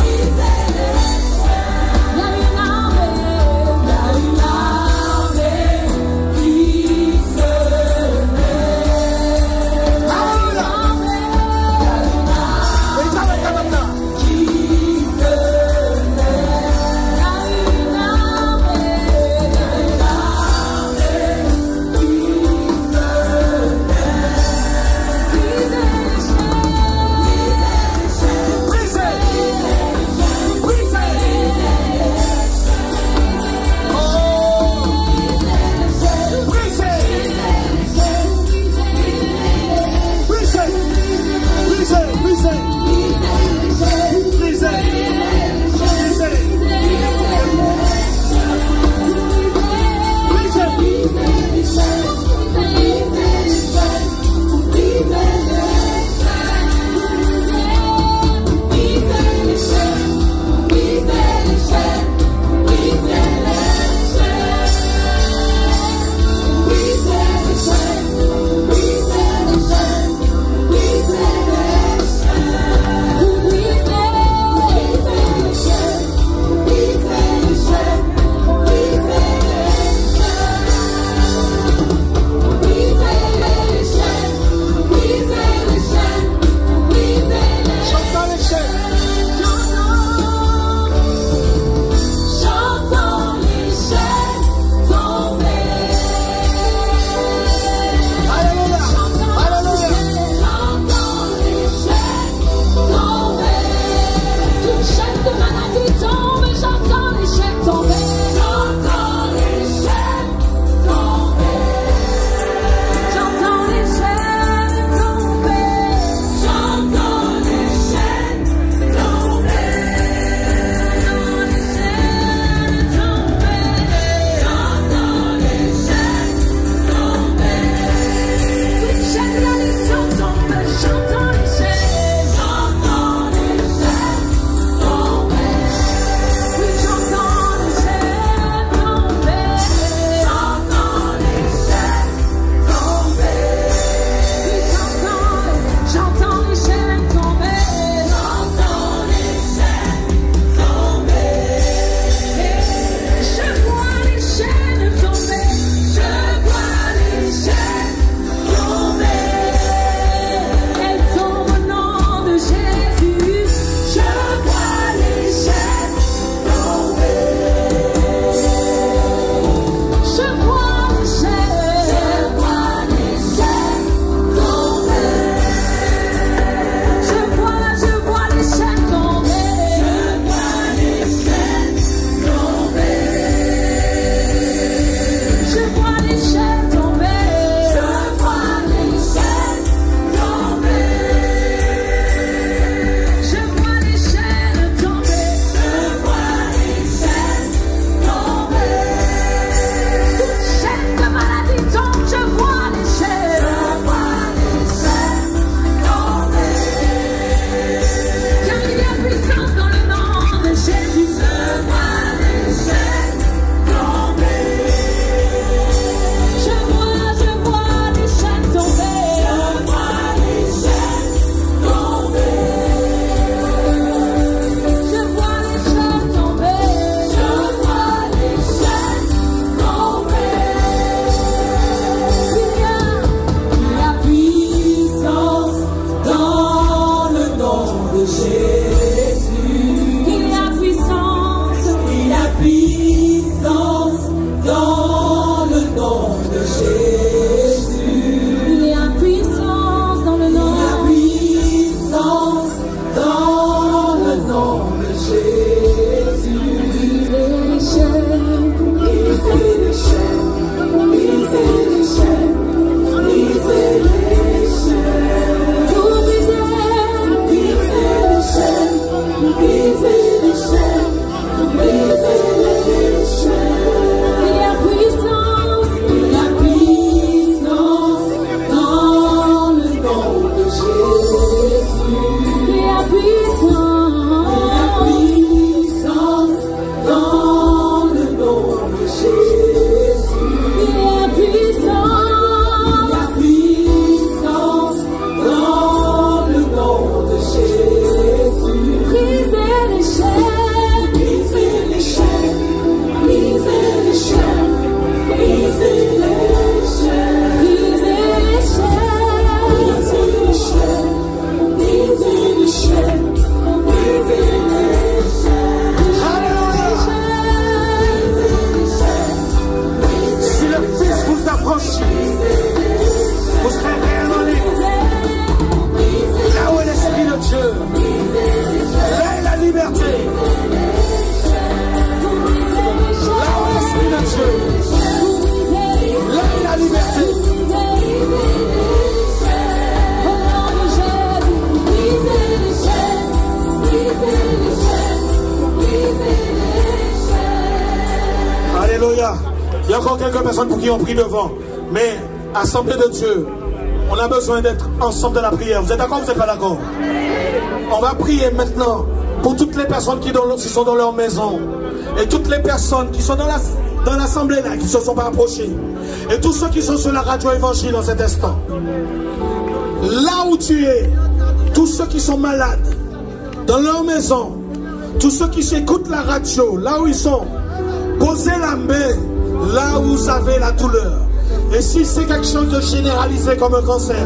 puissance dans le nom de Jésus. La puissance dans le nom. La puissance dans le nom de Jésus. Briser les chaînes, briser les chaînes, briser les chaînes, briser les chaînes. Tout briser, briser les chaînes, briser les chaînes, briser les chaînes. La puissance dans le nom de Jésus. La puissance dans le nom de Jésus. La puissance dans le nom de Jésus. Briser les chaînes, briser les chaînes, briser les chaînes, briser les chaînes, briser les chaînes, briser les chaînes, briser les chaînes, briser les chaînes. Si le Fils vous affranchit, vous serez réellement libre. Là où est l'Esprit de Dieu, là est la liberté. Là où est l'Esprit de Dieu, là est la liberté. Alléluia. Il y a encore quelques personnes pour qui ont pris devant. Mais, Assemblée de Dieu, on a besoin d'être ensemble de la prière. Vous êtes d'accord ou vous n'êtes pas d'accord? On va prier maintenant pour toutes les personnes qui sont dans leur maison. Et toutes les personnes qui sont dans l'assemblée là, qui ne se sont pas approchées. Et tous ceux qui sont sur la radio évangile en cet instant. Là où tu es, tous ceux qui sont malades, dans leur maison, tous ceux qui s'écoutent la radio, là où ils sont, posez la main là où vous avez la douleur. Et si c'est quelque chose de généralisé comme un cancer,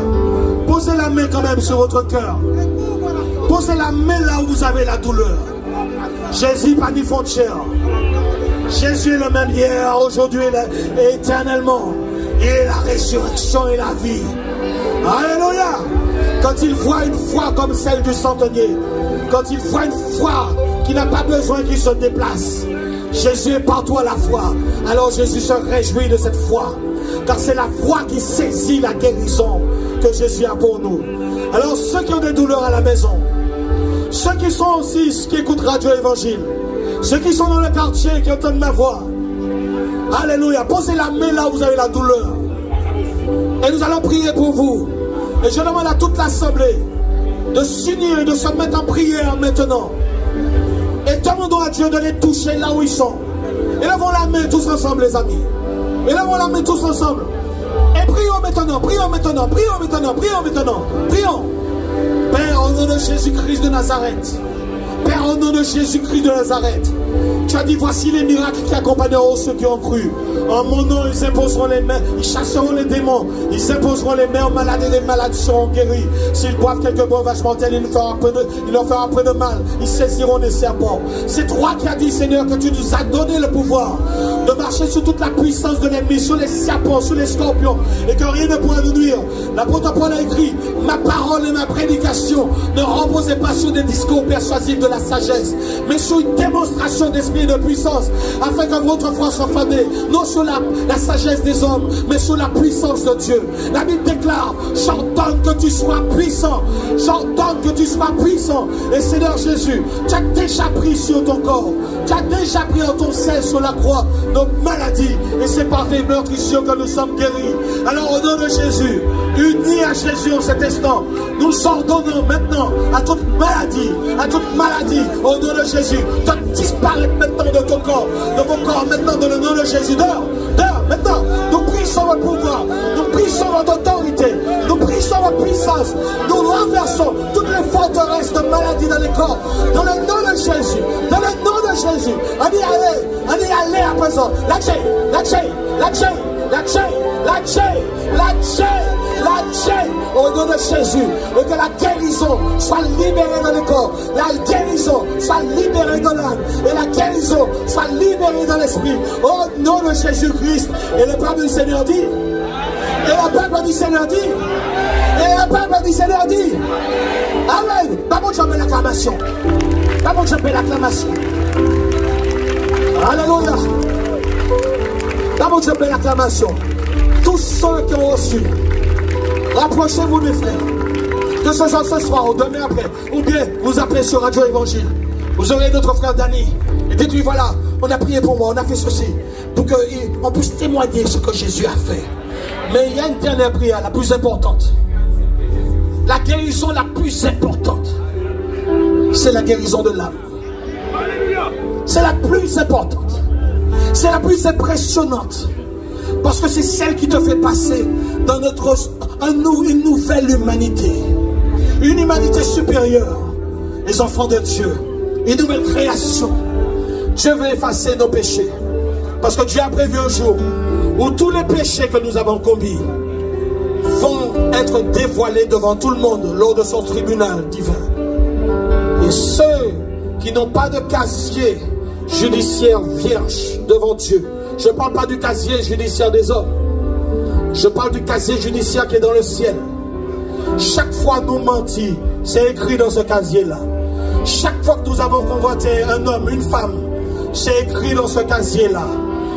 posez la main quand même sur votre cœur. Posez la main là où vous avez la douleur. Jésus pas ni frontière. Jésus est le même hier, aujourd'hui et éternellement. Il est la résurrection et la vie. Alléluia. Quand il voit une foi comme celle du centenier, quand il voit une foi qui n'a pas besoin qu'il se déplace, Jésus est partout à la fois. Alors Jésus se réjouit de cette foi. Car c'est la foi qui saisit la guérison que Jésus a pour nous. Alors ceux qui ont des douleurs à la maison, ceux qui sont aussi, qui écoutent Radio Évangile, ceux qui sont dans le quartier, qui entendent ma voix, alléluia, posez la main là où vous avez la douleur. Et nous allons prier pour vous. Et je demande à toute l'assemblée de s'unir et de se mettre en prière maintenant. Et demandons à Dieu de les toucher là où ils sont. Élevons la main tous ensemble, les amis. Élevons la main tous ensemble. Et prions maintenant, prions maintenant, prions maintenant, prions maintenant. Prions. Père, au nom de Jésus-Christ de Nazareth. Père, au nom de Jésus-Christ de Nazareth. Tu as dit, voici les miracles qui accompagneront ceux qui ont cru. En mon nom, ils imposeront les mains, ils chasseront les démons, ils imposeront les mains aux malades et les malades seront guéris. S'ils boivent quelques breuvages mortels, il leur fera peu de mal. Ils saisiront des serpents. C'est toi qui as dit, Seigneur, que tu nous as donné le pouvoir de marcher sur toute la puissance de l'ennemi, sur les serpents, sur les scorpions, et que rien ne pourra nous nuire. L'apôtre Paul a écrit, ma parole et ma prédication ne reposaient pas sur des discours persuasifs de la sagesse, mais sur une démonstration d'esprit et de puissance, afin que votre foi soit fondée, non sur la sagesse des hommes, mais sur la puissance de Dieu. La Bible déclare, j'ordonne que tu sois puissant, j'ordonne que tu sois puissant. Et Seigneur Jésus, tu as déjà pris sur ton corps, tu as déjà pris en ton sein sur la croix nos maladies, et c'est par tes meurtrissures que nous sommes guéris. Alors au nom de Jésus, unis à Jésus en cet instant, nous ordonnons maintenant à toute maladie, au nom de Jésus, de disparaître maintenant de ton corps, de vos corps maintenant dans le nom de Jésus. Dehors, maintenant, nous brisons votre pouvoir, nous brisons votre autorité, nous brisons votre puissance, nous renversons toutes les forteresses de maladie dans les corps, dans le nom de Jésus, dans le nom de Jésus. Allez à présent, la chaîne, au Au nom de Jésus, et que la guérison soit libérée dans le corps, la guérison soit libérée dans l'âme, et la guérison soit libérée dans l'esprit. Au nom de Jésus-Christ. Et le peuple du Seigneur dit, et le peuple du Seigneur dit, et le peuple du Seigneur dit, Amen. Pas bon, j'appelle l'acclamation. Pas bon, j'appelle l'acclamation. Alléluia. Pas bon, j'appelle l'acclamation. Tous ceux qui ont reçu, rapprochez-vous mes frères. Que ce soit ce soir ou demain après, ou bien vous appelez sur Radio Évangile. Vous aurez notre frère Dani. Et dites-lui, voilà, on a prié pour moi, on a fait ceci. Pour qu'on puisse témoigner ce que Jésus a fait. Mais il y a une dernière prière, la plus importante. La guérison la plus importante, c'est la guérison de l'âme. C'est la plus importante. C'est la plus impressionnante. Parce que c'est celle qui te fait passer dans une nouvelle humanité. Une humanité supérieure. Les enfants de Dieu. Une nouvelle création. Dieu veut effacer nos péchés. Parce que Dieu a prévu un jour où tous les péchés que nous avons commis vont être dévoilés devant tout le monde lors de son tribunal divin. Et ceux qui n'ont pas de casier judiciaire vierge devant Dieu, je ne parle pas du casier judiciaire des hommes, je parle du casier judiciaire qui est dans le ciel. Chaque fois nous mentis, c'est écrit dans ce casier-là. Chaque fois que nous avons convoité un homme, une femme, c'est écrit dans ce casier-là.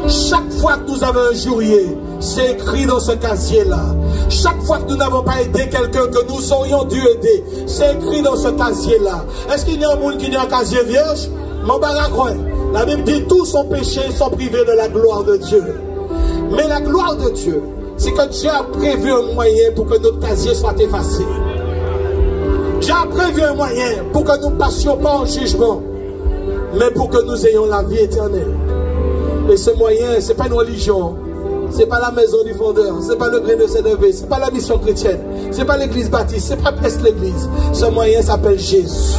Chaque fois que nous avons injurié, c'est écrit dans ce casier-là. Chaque fois que nous n'avons pas aidé quelqu'un que nous aurions dû aider, c'est écrit dans ce casier-là. Est-ce qu'il y a un monde qui a un casier vierge? Mon baragouin. La Bible dit tous sont péchés, sont privés de la gloire de Dieu. Mais la gloire de Dieu, c'est que Dieu a prévu un moyen pour que notre casier soit effacé. Dieu a prévu un moyen pour que nous ne passions pas en jugement, mais pour que nous ayons la vie éternelle. Et ce moyen, ce n'est pas une religion, ce n'est pas la maison du fondeur, ce n'est pas le gré de CDV, ce n'est pas la mission chrétienne, ce n'est pas l'église baptiste, ce n'est pas presque l'église. Ce moyen s'appelle Jésus.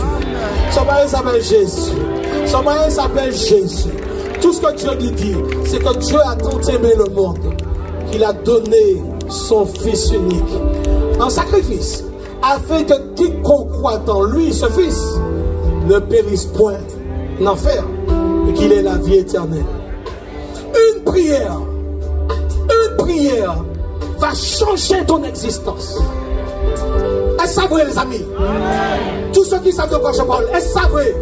Ce moyen s'appelle Jésus. Ce moyen s'appelle Jésus. Tout ce que Dieu lui dit, c'est que Dieu a tant aimé le monde qu'il a donné son Fils unique en sacrifice, afin que quiconque croit en lui, ce Fils, ne périsse point l'enfer, et qu'il ait la vie éternelle. Une prière va changer ton existence. Est-ce vrai, les amis? Amen. Tous ceux qui savent de quoi je parle, est-ce vrai?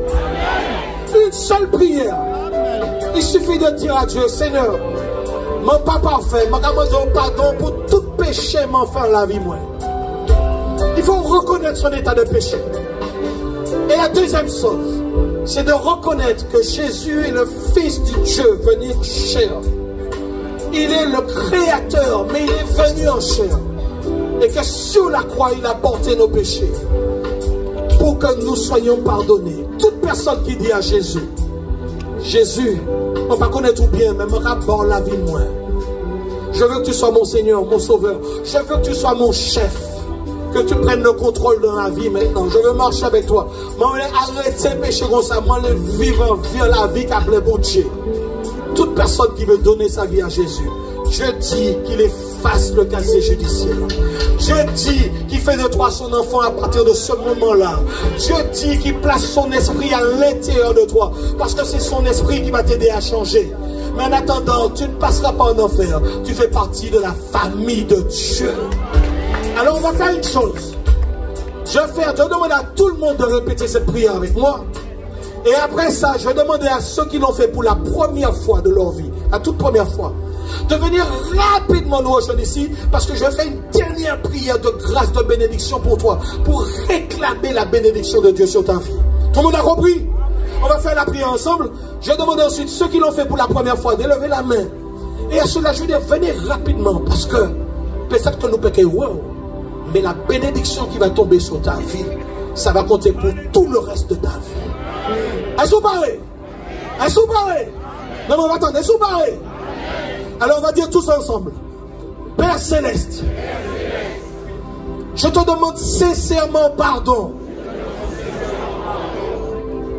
Une seule prière. Il suffit de dire à Dieu, Seigneur, mon pas parfait, mon pardon pour tout péché, m'en faire la vie, moi. Il faut reconnaître son état de péché. Et la deuxième chose, c'est de reconnaître que Jésus est le Fils du Dieu venu en chair. Il est le Créateur, mais il est venu en chair. Et que sur la croix, il a porté nos péchés pour que nous soyons pardonnés. Toute personne qui dit à Jésus, Jésus, on va connaître tout bien, mais me rapporte la vie de moi. Je veux que tu sois mon Seigneur, mon Sauveur. Je veux que tu sois mon chef. Que tu prennes le contrôle de ma vie maintenant. Je veux marcher avec toi. Moi, arrêter de pécher comme ça. Moi, vivre la vie qu'a appelé bon Dieu. Toute personne qui veut donner sa vie à Jésus, Dieu dit qu'il efface le casier judiciaire. Dieu dit qu'il fait de toi son enfant à partir de ce moment-là. Dieu dit qu'il place son esprit à l'intérieur de toi. Parce que c'est son esprit qui va t'aider à changer. Mais en attendant, tu ne passeras pas en enfer. Tu fais partie de la famille de Dieu. Alors on va faire une chose. Je vais demander à tout le monde de répéter cette prière avec moi. Et après ça, je vais demander à ceux qui l'ont fait pour la première fois de leur vie, la toute première fois, de venir rapidement nous rejoindre ici, parce que je vais faire une dernière prière de grâce, de bénédiction pour toi, pour réclamer la bénédiction de Dieu sur ta vie. Tout le monde a compris? On va faire la prière ensemble. Je vais demander ensuite ceux qui l'ont fait pour la première fois d'élever la main. Et à cela, je vais dire, venez rapidement, parce que peut-être que nous péquons, mais la bénédiction qui va tomber sur ta vie, ça va compter pour tout le reste de ta vie. Est-ce que vous parlez? Est-ce que vous parlez? Non, non, attendez, est-ce que vous parlez? Alors on va dire tous ensemble. Père Céleste, je te demande sincèrement pardon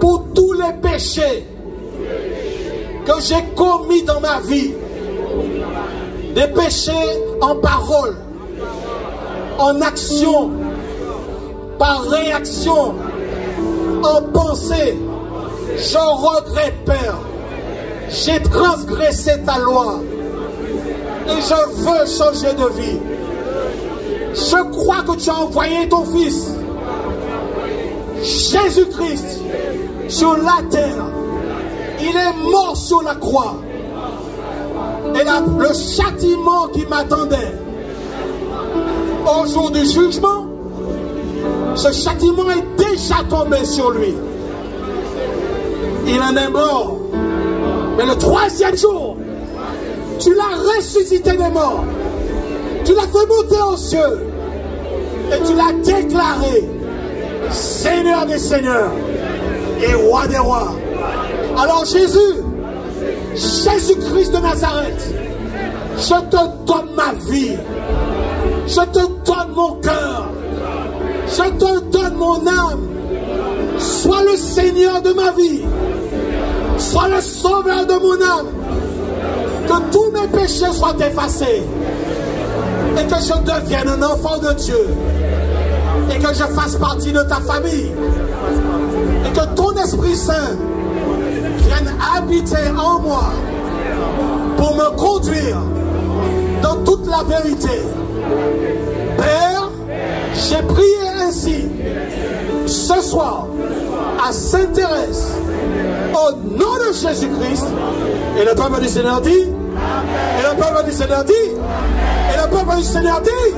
pour tous les péchés que j'ai commis dans ma vie. Des péchés en parole, en action, par réaction, en pensée. Je regrette, Père. J'ai transgressé ta loi. Et je veux changer de vie. Je crois que tu as envoyé ton Fils, Jésus-Christ, sur la terre. Il est mort sur la croix. Et là, le châtiment qui m'attendait au jour du jugement, ce châtiment est déjà tombé sur lui. Il en est mort. Mais le troisième jour, tu l'as ressuscité des morts. Tu l'as fait monter aux cieux. Et tu l'as déclaré Seigneur des seigneurs et Roi des rois. Alors Jésus, Jésus-Christ de Nazareth, je te donne ma vie. Je te donne mon cœur. Je te donne mon âme. Sois le Seigneur de ma vie. Sois le sauveur de mon âme. Que tous mes péchés soient effacés. Et que je devienne un enfant de Dieu. Et que je fasse partie de ta famille. Et que ton Esprit Saint vienne habiter en moi pour me conduire dans toute la vérité. Père, j'ai prié ainsi ce soir à Sainte-Thérèse au nom de Jésus-Christ. Et le peuple du Seigneur dit, et le peuple du Seigneur dit, et le peuple du Seigneur dit,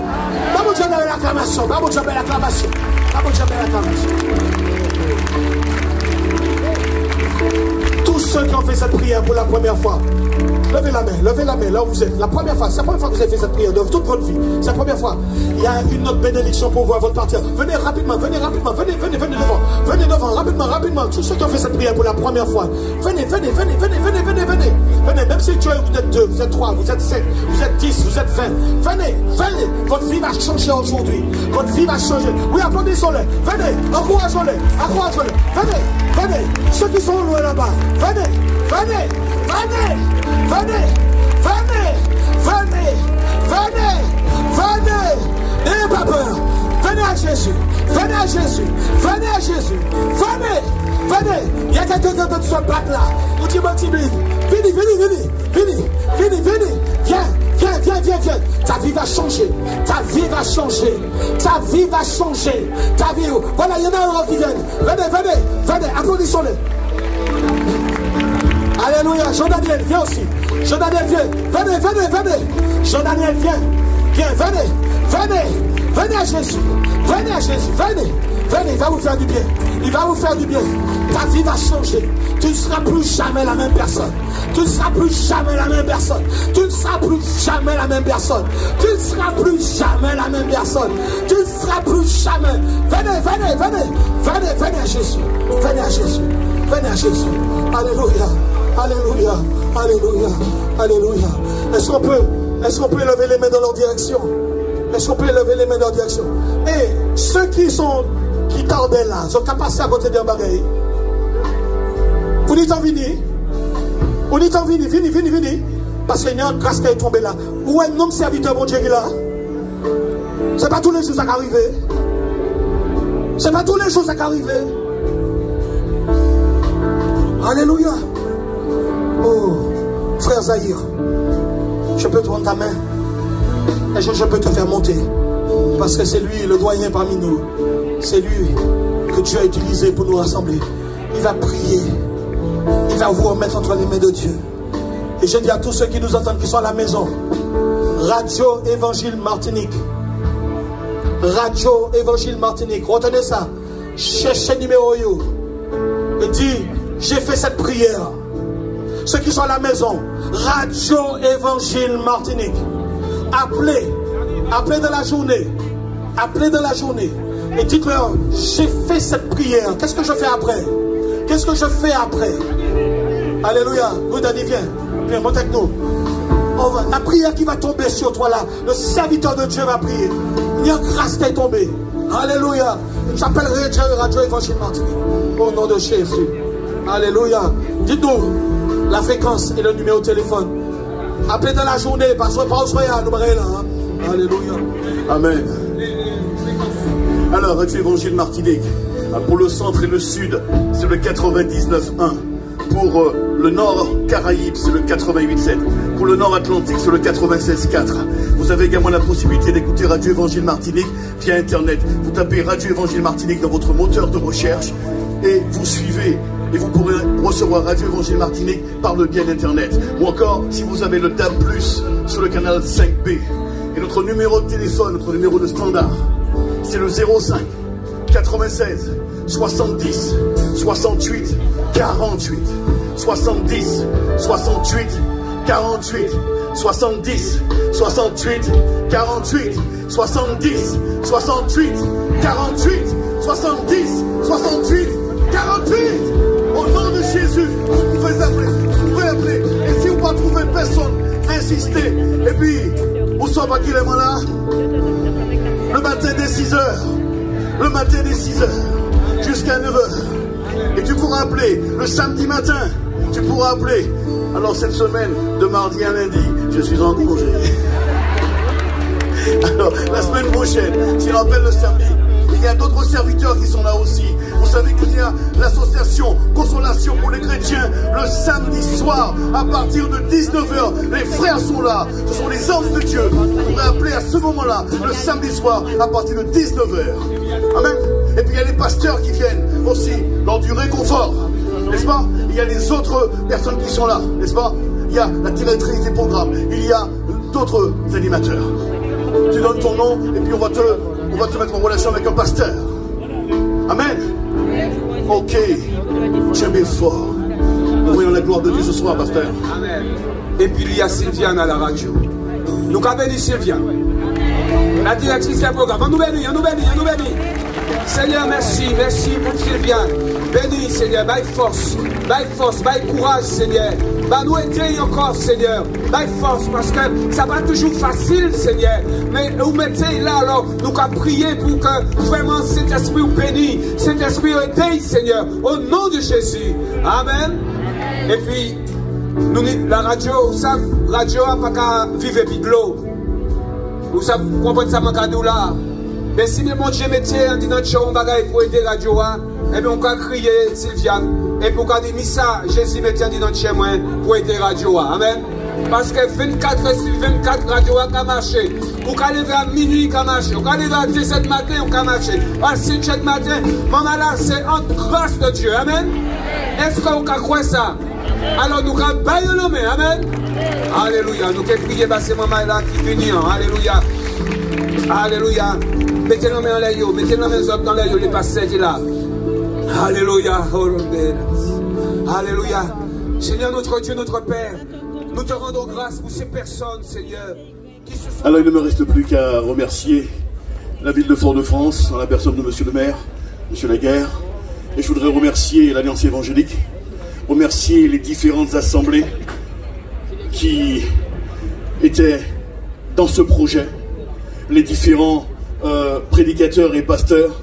vamos a ver l'acclamation, vamos a ver l'acclamation, vamos a ver l'acclamation. Tous ceux qui ont fait cette prière pour la première fois, levez la main là où vous êtes. La première fois, c'est la première fois que vous avez fait cette prière de toute votre vie. C'est la première fois. Il y a une autre bénédiction pour vous avant de partir. Venez rapidement, venez devant. Venez devant, rapidement. Tous ceux qui ont fait cette prière pour la première fois, venez. Venez, même si vous êtes 2, vous êtes 3, vous êtes 7, vous êtes 10, vous êtes 20. Venez. Votre vie va changer aujourd'hui. Votre vie va changer. Oui, applaudissons-les. Venez, encourageons-les. Venez. Ceux qui sont loin là-bas, venez. N'ayez pas peur. Venez à Jésus. Venez. Il y a quelqu'un qui est sur le bac là. Ou tu m'as timide. Venez. Viens. Ta vie va changer. Ta vie va changer. Voilà, il y en a un qui vient. Venez. Applaudissons-les. Alléluia. Jean-Daniel, viens aussi. Jean-Daniel, viens. Venez. Jean-Daniel, viens. Venez à Jésus. Venez. Il va vous faire du bien. Ta vie va changer. Tu ne seras plus jamais la même personne. Venez à Jésus. Alléluia. Est-ce qu'on peut lever les mains dans leur direction? Et ceux qui tardaient là, ils ont qu'à passer à côté d'un bagage. Vous dites en vini. Vini. Parce qu'il y a une grâce qui est tombée là. Ou un homme serviteur, mon Dieu, qui est là. C'est pas tous les jours ça qu'arrive. Alléluia. Oh, frère Zahir, je peux te prendre ta main. Et je peux te faire monter. Parce que c'est lui le doyen parmi nous. C'est lui que Dieu a utilisé pour nous rassembler. Il va prier. Il va vous remettre entre les mains de Dieu. Et je dis à tous ceux qui nous entendent, qui sont à la maison, Radio Évangile Martinique. Retenez ça. Cherchez numéro you. Et dis, j'ai fait cette prière. Ceux qui sont à la maison, Radio Évangile Martinique. Appelez dans la journée. Et dites-leur, j'ai fait cette prière. Qu'est-ce que je fais après? Alléluia. Nous, Dani, viens, monte avec nous. La prière qui va tomber sur toi là, le serviteur de Dieu va prier. Il y a une grâce qui est tombée. Alléluia. J'appellerai Radio Évangile Martinique. Au nom de Jésus. Alléluia. Dites-nous la fréquence et le numéro de téléphone. Appelez dans la journée, parce que pas au soir, nous là. Alléluia. Amen. Alors, Radio Évangile Martinique, pour le centre et le sud, c'est le 99.1. Pour le nord Caraïbes, c'est le 88.7. Pour le nord Atlantique, c'est le 96.4. Vous avez également la possibilité d'écouter Radio Évangile Martinique via Internet. Vous tapez Radio Évangile Martinique dans votre moteur de recherche et vous suivez. Et vous pourrez recevoir Radio Évangile Martinique par le biais d'Internet. Ou encore, si vous avez le DAB+, sur le canal 5B. Et notre numéro de téléphone, notre numéro de standard, c'est le 05 96 70 68 48. 70 68 48. 70 68 48. 70 68 48. 70 68 48. Au nom de Jésus, vous pouvez appeler. Et si vous ne trouvez personne, insistez. Et puis, où sont pas qui les là? Le matin dès 6h. Le matin dès 6h. Jusqu'à 9h. Et tu pourras appeler le samedi matin. Tu pourras appeler. Alors cette semaine, de mardi à lundi, je suis en congé. Alors, la semaine prochaine, si on appelle le samedi, il y a d'autres serviteurs qui sont là aussi. Vous savez qu'il y a l'association Consolation pour les chrétiens le samedi soir à partir de 19h. Les frères sont là. Ce sont les hommes de Dieu. Vous pourrez appeler à ce moment-là, le samedi soir à partir de 19h. Amen. Et puis il y a les pasteurs qui viennent aussi lors du réconfort. N'est-ce pas? Il y a les autres personnes qui sont là. N'est-ce pas? Il y a la directrice des programmes. Il y a d'autres animateurs. Tu donnes ton nom et puis on va te mettre en relation avec un pasteur. Amen. Ok. J'aime bien fort. Nous voyons la gloire de Dieu ce soir, pasteur. Amen. Et puis il y a Sylviane à la radio. Nous avons béni Sylviane. La directrice du programme. On nous bénit, on nous bénit, on nous bénit. Seigneur, merci pour Sylviane. Bénis, Seigneur, baille force, baille courage, Seigneur. Va nous aider encore, Seigneur. Baille force, parce que ça va toujours facile, Seigneur. Mais vous mettez là, alors, nous allons prier pour que vraiment cet esprit vous bénisse, cet esprit vous aide, Seigneur, au nom de Jésus. Amen. Et puis, nous, la radio, ça, radio n'a pas qu'à vivre et de l'eau. Vous savez, vous comprenez ça, mon cadeau là. Mais si mon Dieu mettait un notre show, on va pour aider la radio, et bien on va crier Sylviane. Et pour qu'on dise ça, Jésus mettait un notre chez moi pour aider la radio. Amen. Parce que 24 radios qui marché. Pour qu'on lever à minuit qui marché. Pour qu'on lever à 17 matin qui marché. À 7 matin, maman là, c'est en grâce de Dieu. Amen. Est-ce qu'on peut croire ça? Alors nous allons bailler nos mains. Amen. Alléluia. Nous allons prier parce que maman là qui finit. Alléluia. Alléluia. Mettez nos mains en l'air, mettez nos mains dans l'air, les pasteurs qui là. Alléluia. Alléluia. Seigneur notre Dieu, notre Père, nous te rendons grâce pour ces personnes, Seigneur. Alors il ne me reste plus qu'à remercier la ville de Fort-de-France, en la personne de Monsieur le maire, Monsieur Laguerre. Et je voudrais remercier l'Alliance évangélique, remercier les différentes assemblées qui étaient dans ce projet, les différents prédicateurs et pasteurs.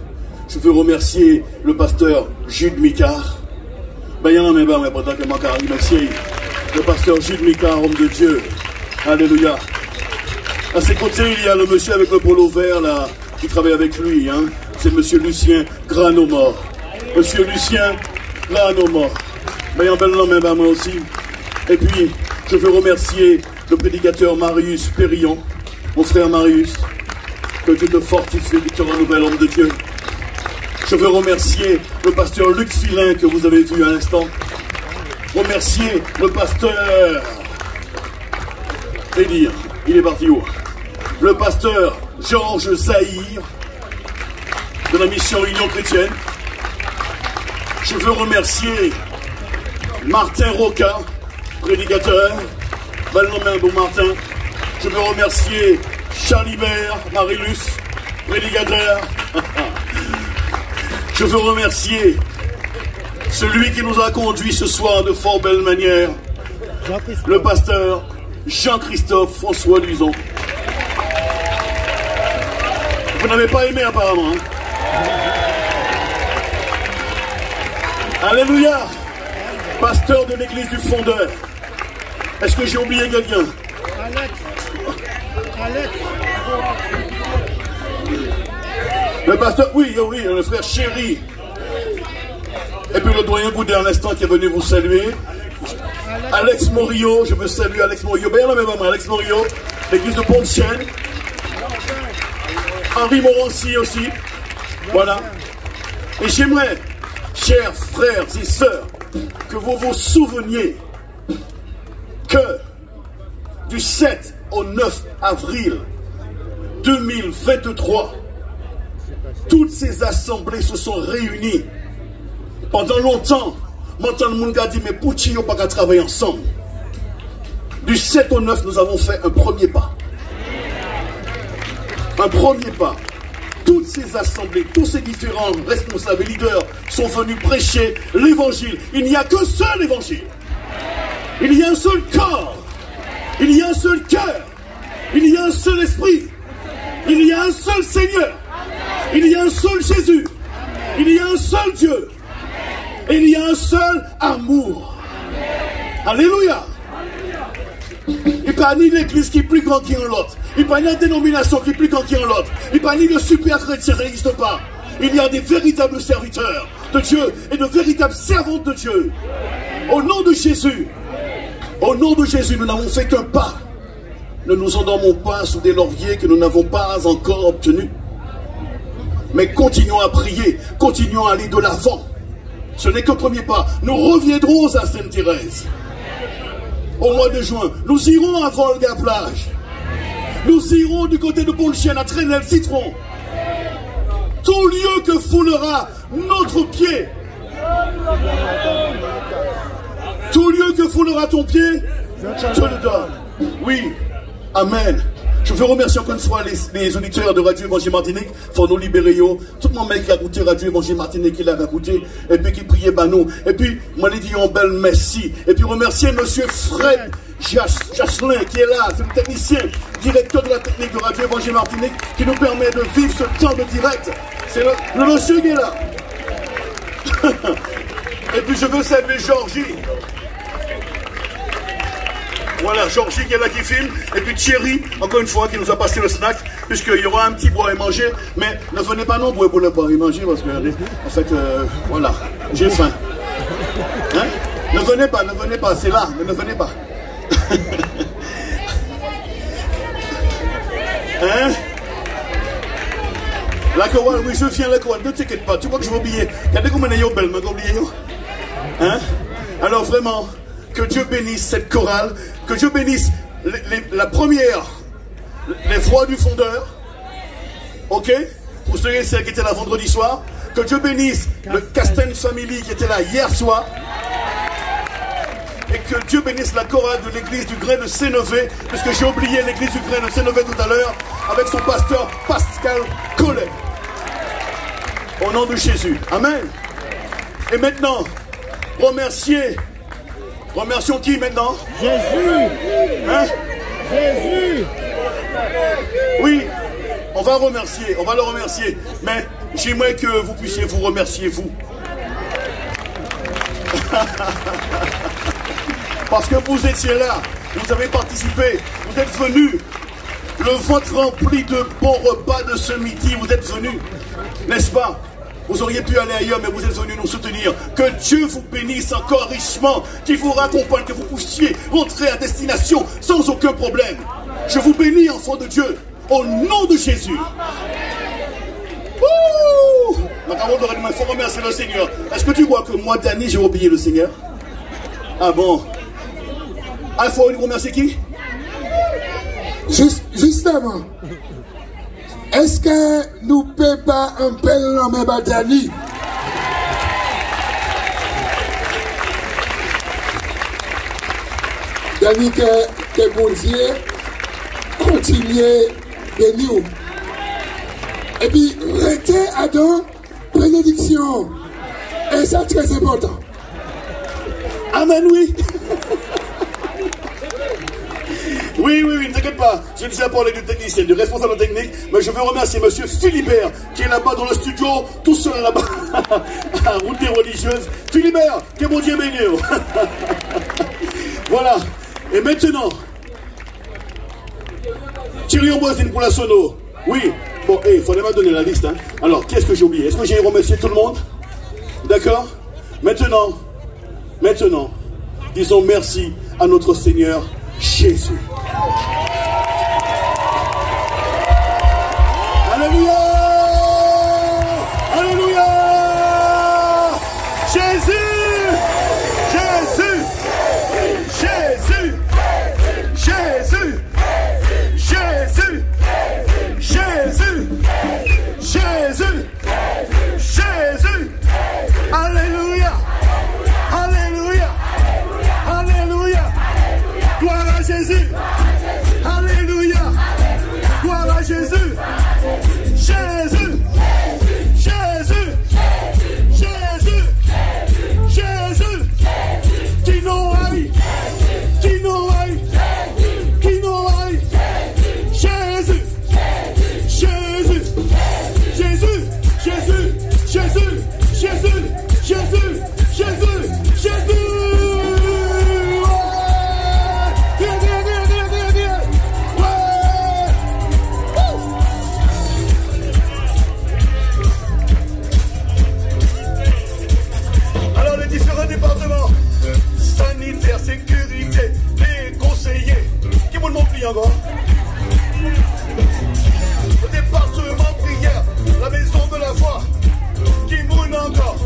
Je veux remercier le pasteur Jude Micard. Le pasteur Jude Micard, homme de Dieu. Alléluia. À ses côtés, il y a le monsieur avec le polo vert là, qui travaille avec lui. Hein. C'est monsieur Lucien Granomort. Monsieur Lucien Granomort. Moi aussi. Et puis, je veux remercier le prédicateur Marius Périllon, mon frère Marius. Que Dieu te fortifie, que tu renouvelles, homme de Dieu. Je veux remercier le pasteur Luc Filin que vous avez vu à l'instant. Remercier le pasteur. Et dire, il est parti où? Le pasteur Georges Zahir de la mission Union Chrétienne. Je veux remercier Martin Roca, prédicateur. Bel nom, bon Martin. Je veux remercier Charlibert Marilus, prédicateur. Je veux remercier celui qui nous a conduits ce soir de fort belle manière, le pasteur Jean-Christophe François Luson. Vous n'avez pas aimé apparemment. Hein? Alléluia. Pasteur de l'église du Fondeur. Est-ce que j'ai oublié quelqu'un? Le pasteur, oui, le frère Chéri. Et puis le doyen Goudé à l'instant qui est venu vous saluer. Alex Morio, je veux saluer Alex Morio. Ben non, mais vraiment, Alex Morio, l'église de Pont-de-Chêne. Henri Morancy aussi. Voilà. Et j'aimerais, chers frères et sœurs, que vous vous souveniez que du 7 au 9 avril 2023, toutes ces assemblées se sont réunies. Pendant longtemps, maintenant le monde a dit, mais pour qui on pas travailler ensemble? Du 7 au 9, nous avons fait un premier pas. Un premier pas. Toutes ces assemblées, tous ces différents responsables et leaders sont venus prêcher l'évangile. Il n'y a qu'un seul évangile. Il y a un seul corps. Il y a un seul cœur. Il y a un seul esprit. Il y a un seul Seigneur. Il y a un seul Jésus. Il y a un seul Dieu. Et il y a un seul amour. Alléluia. Il n'y a pas ni l'église qui est plus grande qu'un l'autre. Il n'y a pas ni la dénomination qui est plus grande qu'un l'autre. Il n'y a pas ni le super chrétien, ça n'existe pas. Il y a des véritables serviteurs de Dieu et de véritables servantes de Dieu. Au nom de Jésus, nous n'avons fait qu'un pas. Ne nous endormons pas sous des lauriers que nous n'avons pas encore obtenus. Mais continuons à prier, continuons à aller de l'avant. Ce n'est qu'un premier pas. Nous reviendrons à Sainte-Thérèse. Au mois de juin, nous irons à Volga-Plage. Nous irons du côté de Pont-de-Chêne à Trenel-Citron. Tout lieu que foulera notre pied. Tout lieu que foulera ton pied, je te le donne. Oui, amen. Je veux remercier encore une fois les auditeurs de Radio Évangile Martinique pour nous libérer. Tout le monde qui a écouté Radio Évangile Martinique, qui l'a écouté, et puis qui priait par nous. Et puis, moi, je dis un bel merci. Et puis, remercier monsieur Fred Jachelin, qui est là, c'est le technicien, directeur de la technique de Radio Évangile Martinique, qui nous permet de vivre ce temps de direct. C'est le monsieur qui est là. Et puis, je veux saluer Georgie. Voilà, Georgie qui est là qui filme. Et puis Thierry, encore une fois, qui nous a passé le snack, puisqu'il y aura un petit bois et manger. Mais ne venez pas nombreux pour le boire et manger, parce que, en fait, voilà, j'ai faim. Hein? Ne venez pas, c'est là, mais ne venez pas. Hein? La chorale, oui, je viens la chorale, ne t'inquiète pas, tu crois que je vais oublier. Regardez comment on est belle, mais oublié. Hein? Alors vraiment, que Dieu bénisse cette chorale, que Dieu bénisse la première, les voix du fondeur, ok? Pour ceux et celles qui étaient là vendredi soir, que Dieu bénisse le Castan Family qui était là hier soir, et que Dieu bénisse la chorale de l'église du Grès de Sénévé, puisque j'ai oublié l'église du Grès de Sénévé tout à l'heure, avec son pasteur Pascal Collet. Au nom de Jésus. Amen. Et maintenant, remercions qui maintenant? Jésus. Hein? Jésus. Oui, on va le remercier. Mais j'aimerais que vous puissiez vous remercier, vous. Parce que vous étiez là, vous avez participé, vous êtes venus. Le ventre rempli de bons repas de ce midi, vous êtes venus. N'est-ce pas? Vous auriez pu aller ailleurs, mais vous êtes venus nous soutenir. Que Dieu vous bénisse encore richement, qu'il vous raccompagne, que vous puissiez rentrer à destination sans aucun problème. Je vous bénis, enfants de Dieu, au nom de Jésus. Il faut remercier le Seigneur. Est-ce que tu vois que moi, Dani, j'ai oublié le Seigneur? Ah bon? Ah, il faut remercier qui? Justement. Est-ce que nous ne pouvons pas un bel nom à Dani? Dani, que bon Dieu continue de nous. Et puis, restez à deux bénédictions. Et ça, c'est très important. Amen, oui. Oui, ne t'inquiète pas. J'ai déjà parlé du technicien, du responsable technique, mais je veux remercier monsieur Philibert, qui est là-bas dans le studio, tout seul là-bas, à la route des religieuses. Philibert, que mon Dieu bénisse. Voilà. Et maintenant, Thierry Amboisine pour la sono. Oui, Bon, il faudrait me donner la liste. Hein. Alors, qu'est-ce que j'ai oublié? Est-ce que j'ai remercié tout le monde? D'accord? Maintenant, disons merci à notre Seigneur Jésus. Alléluia! Alléluia! Jésus! Jésus! Jésus! Jésus! Jésus! Jésus! Jésus! Jésus! Alléluia! Alléluia! Alléluia! Gloire à Jésus! Alléluia! Gloire à Jésus! Jésus! Jésus! Jésus! Jésus! Qui nous haït! Qui nous haït! Qui nous haït! Jésus! Jésus! Jésus! Jésus! Jésus! Jésus! Jésus! Jésus! Jésus! Viens, viens, viens, viens, viens, viens! Alors les différents départements, sanitaire, sécurité, les conseillers, qui m'ont montré encore? Le département prière, la maison de la foi, qui mourent encore?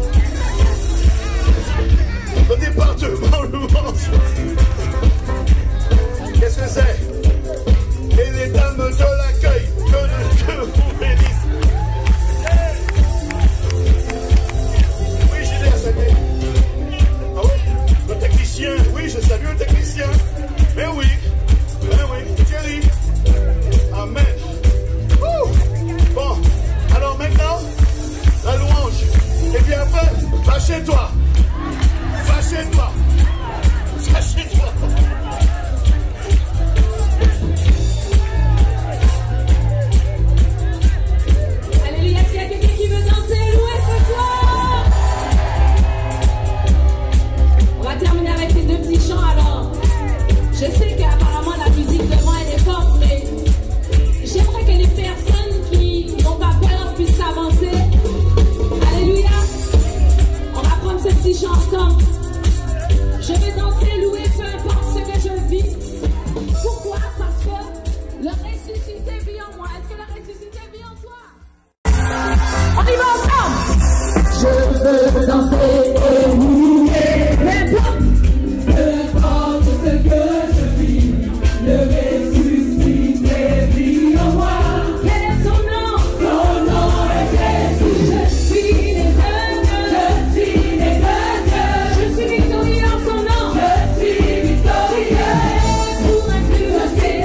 Le département louange, qu'est-ce que c'est? Et les dames de l'accueil, que Dieu vous bénisse. Oui, j'ai l'air salué. Ah oui? Le technicien, oui, je salue le technicien. Mais oui, Thierry. Amen. Bon, alors maintenant, la louange. Et puis après, va chez toi. Va chez toi. Va chez toi. Alléluia, s'il y a quelqu'un qui veut danser, louer ce soir. On va terminer avec ces deux petits chants alors. Je sais qu'apparemment la musique devant elle est forte, mais j'aimerais que les personnes qui n'ont pas peur puissent s'avancer. Alléluia. On va prendre ce petit chant ensemble. Je vais danser, louer, peu importe ce que je vis. Pourquoi? Parce que le ressuscité vit en moi. Est-ce que le ressuscité vit en toi? On y va ensemble. Je veux danser et louer. Peu importe ce que je vis, le ressuscité vit en moi. Quel est son nom? Son nom est Jésus. Je suis né de Dieu. Je suis né de Dieu. Je suis victorieux en son nom. Je suis victorieux. Pour influencer,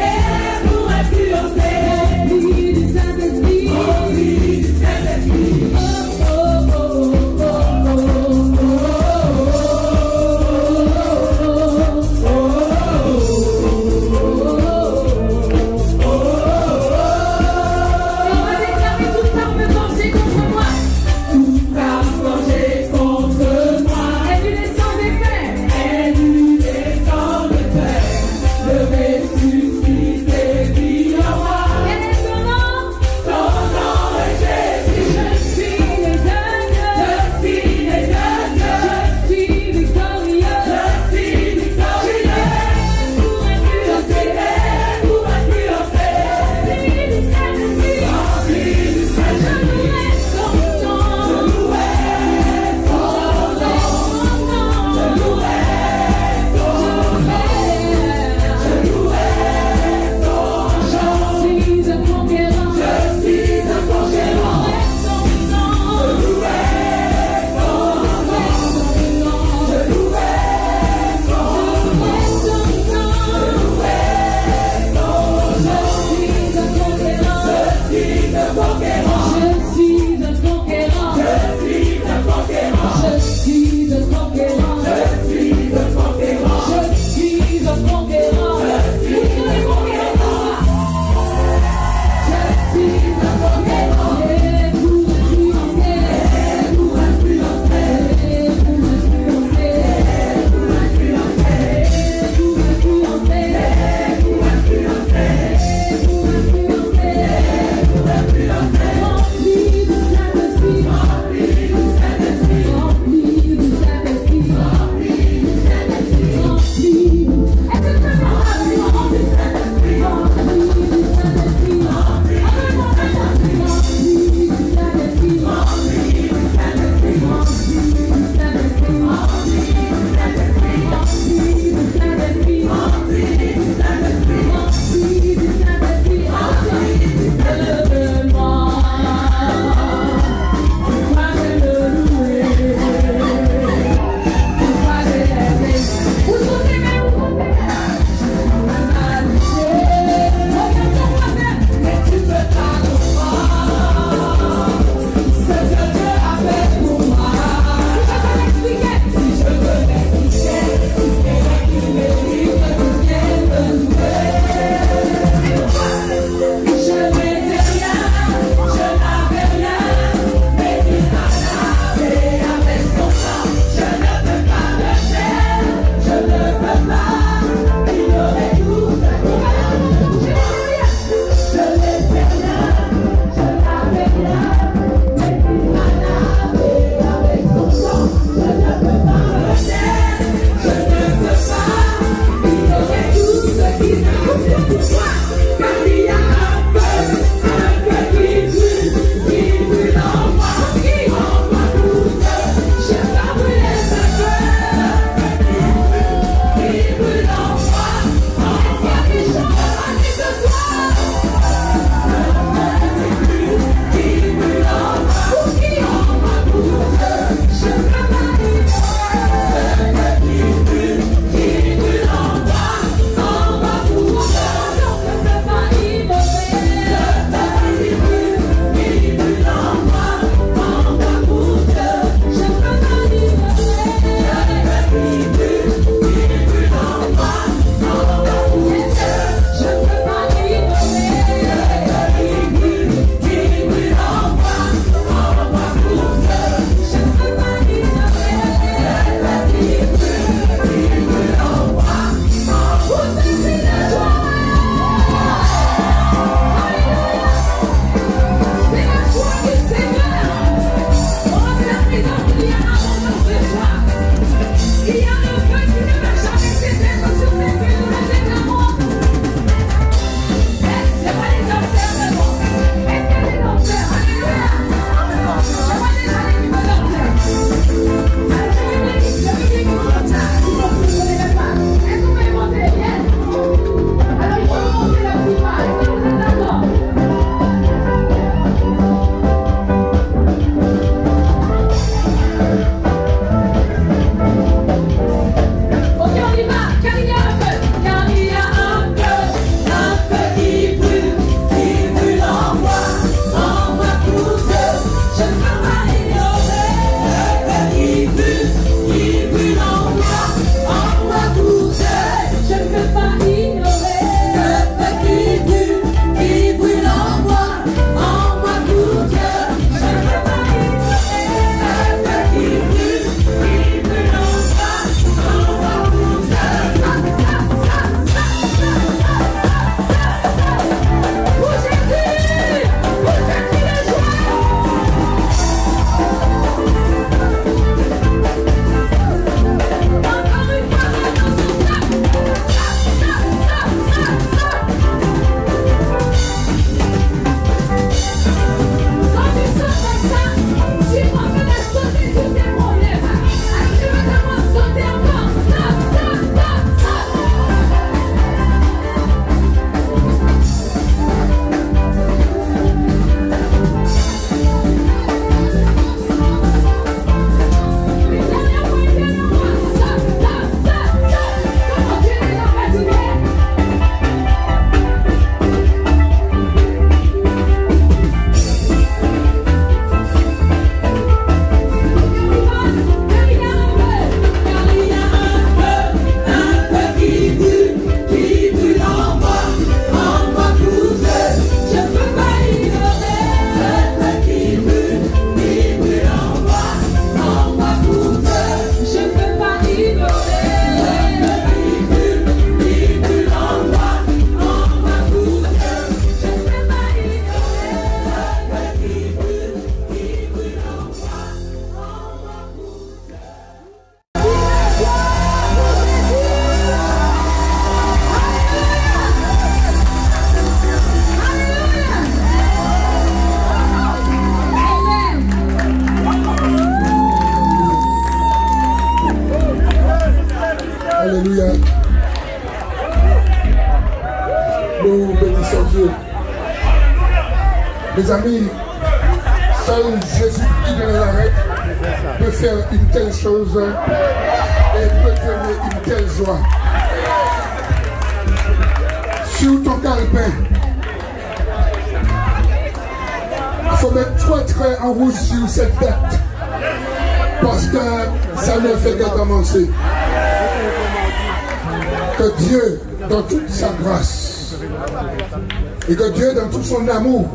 rempli du Saint-Esprit. Rempli du Saint-Esprit. Oh, oh, oh, oh, oh, oh, oh. Dieu. Mes amis, seul Jésus-Christ de Nazareth peut faire une telle chose et peut donner une telle joie. Sur ton calepin, il faut mettre 3 traits en rouge sur cette date. Parce que ça ne fait que commencer. Que Dieu, dans toute sa grâce, et que Dieu, dans tout son amour,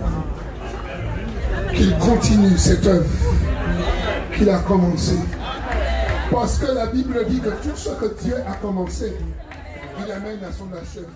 qu'il continue cette œuvre qu'il a commencée. Parce que la Bible dit que tout ce que Dieu a commencé, il amène à son achèvement.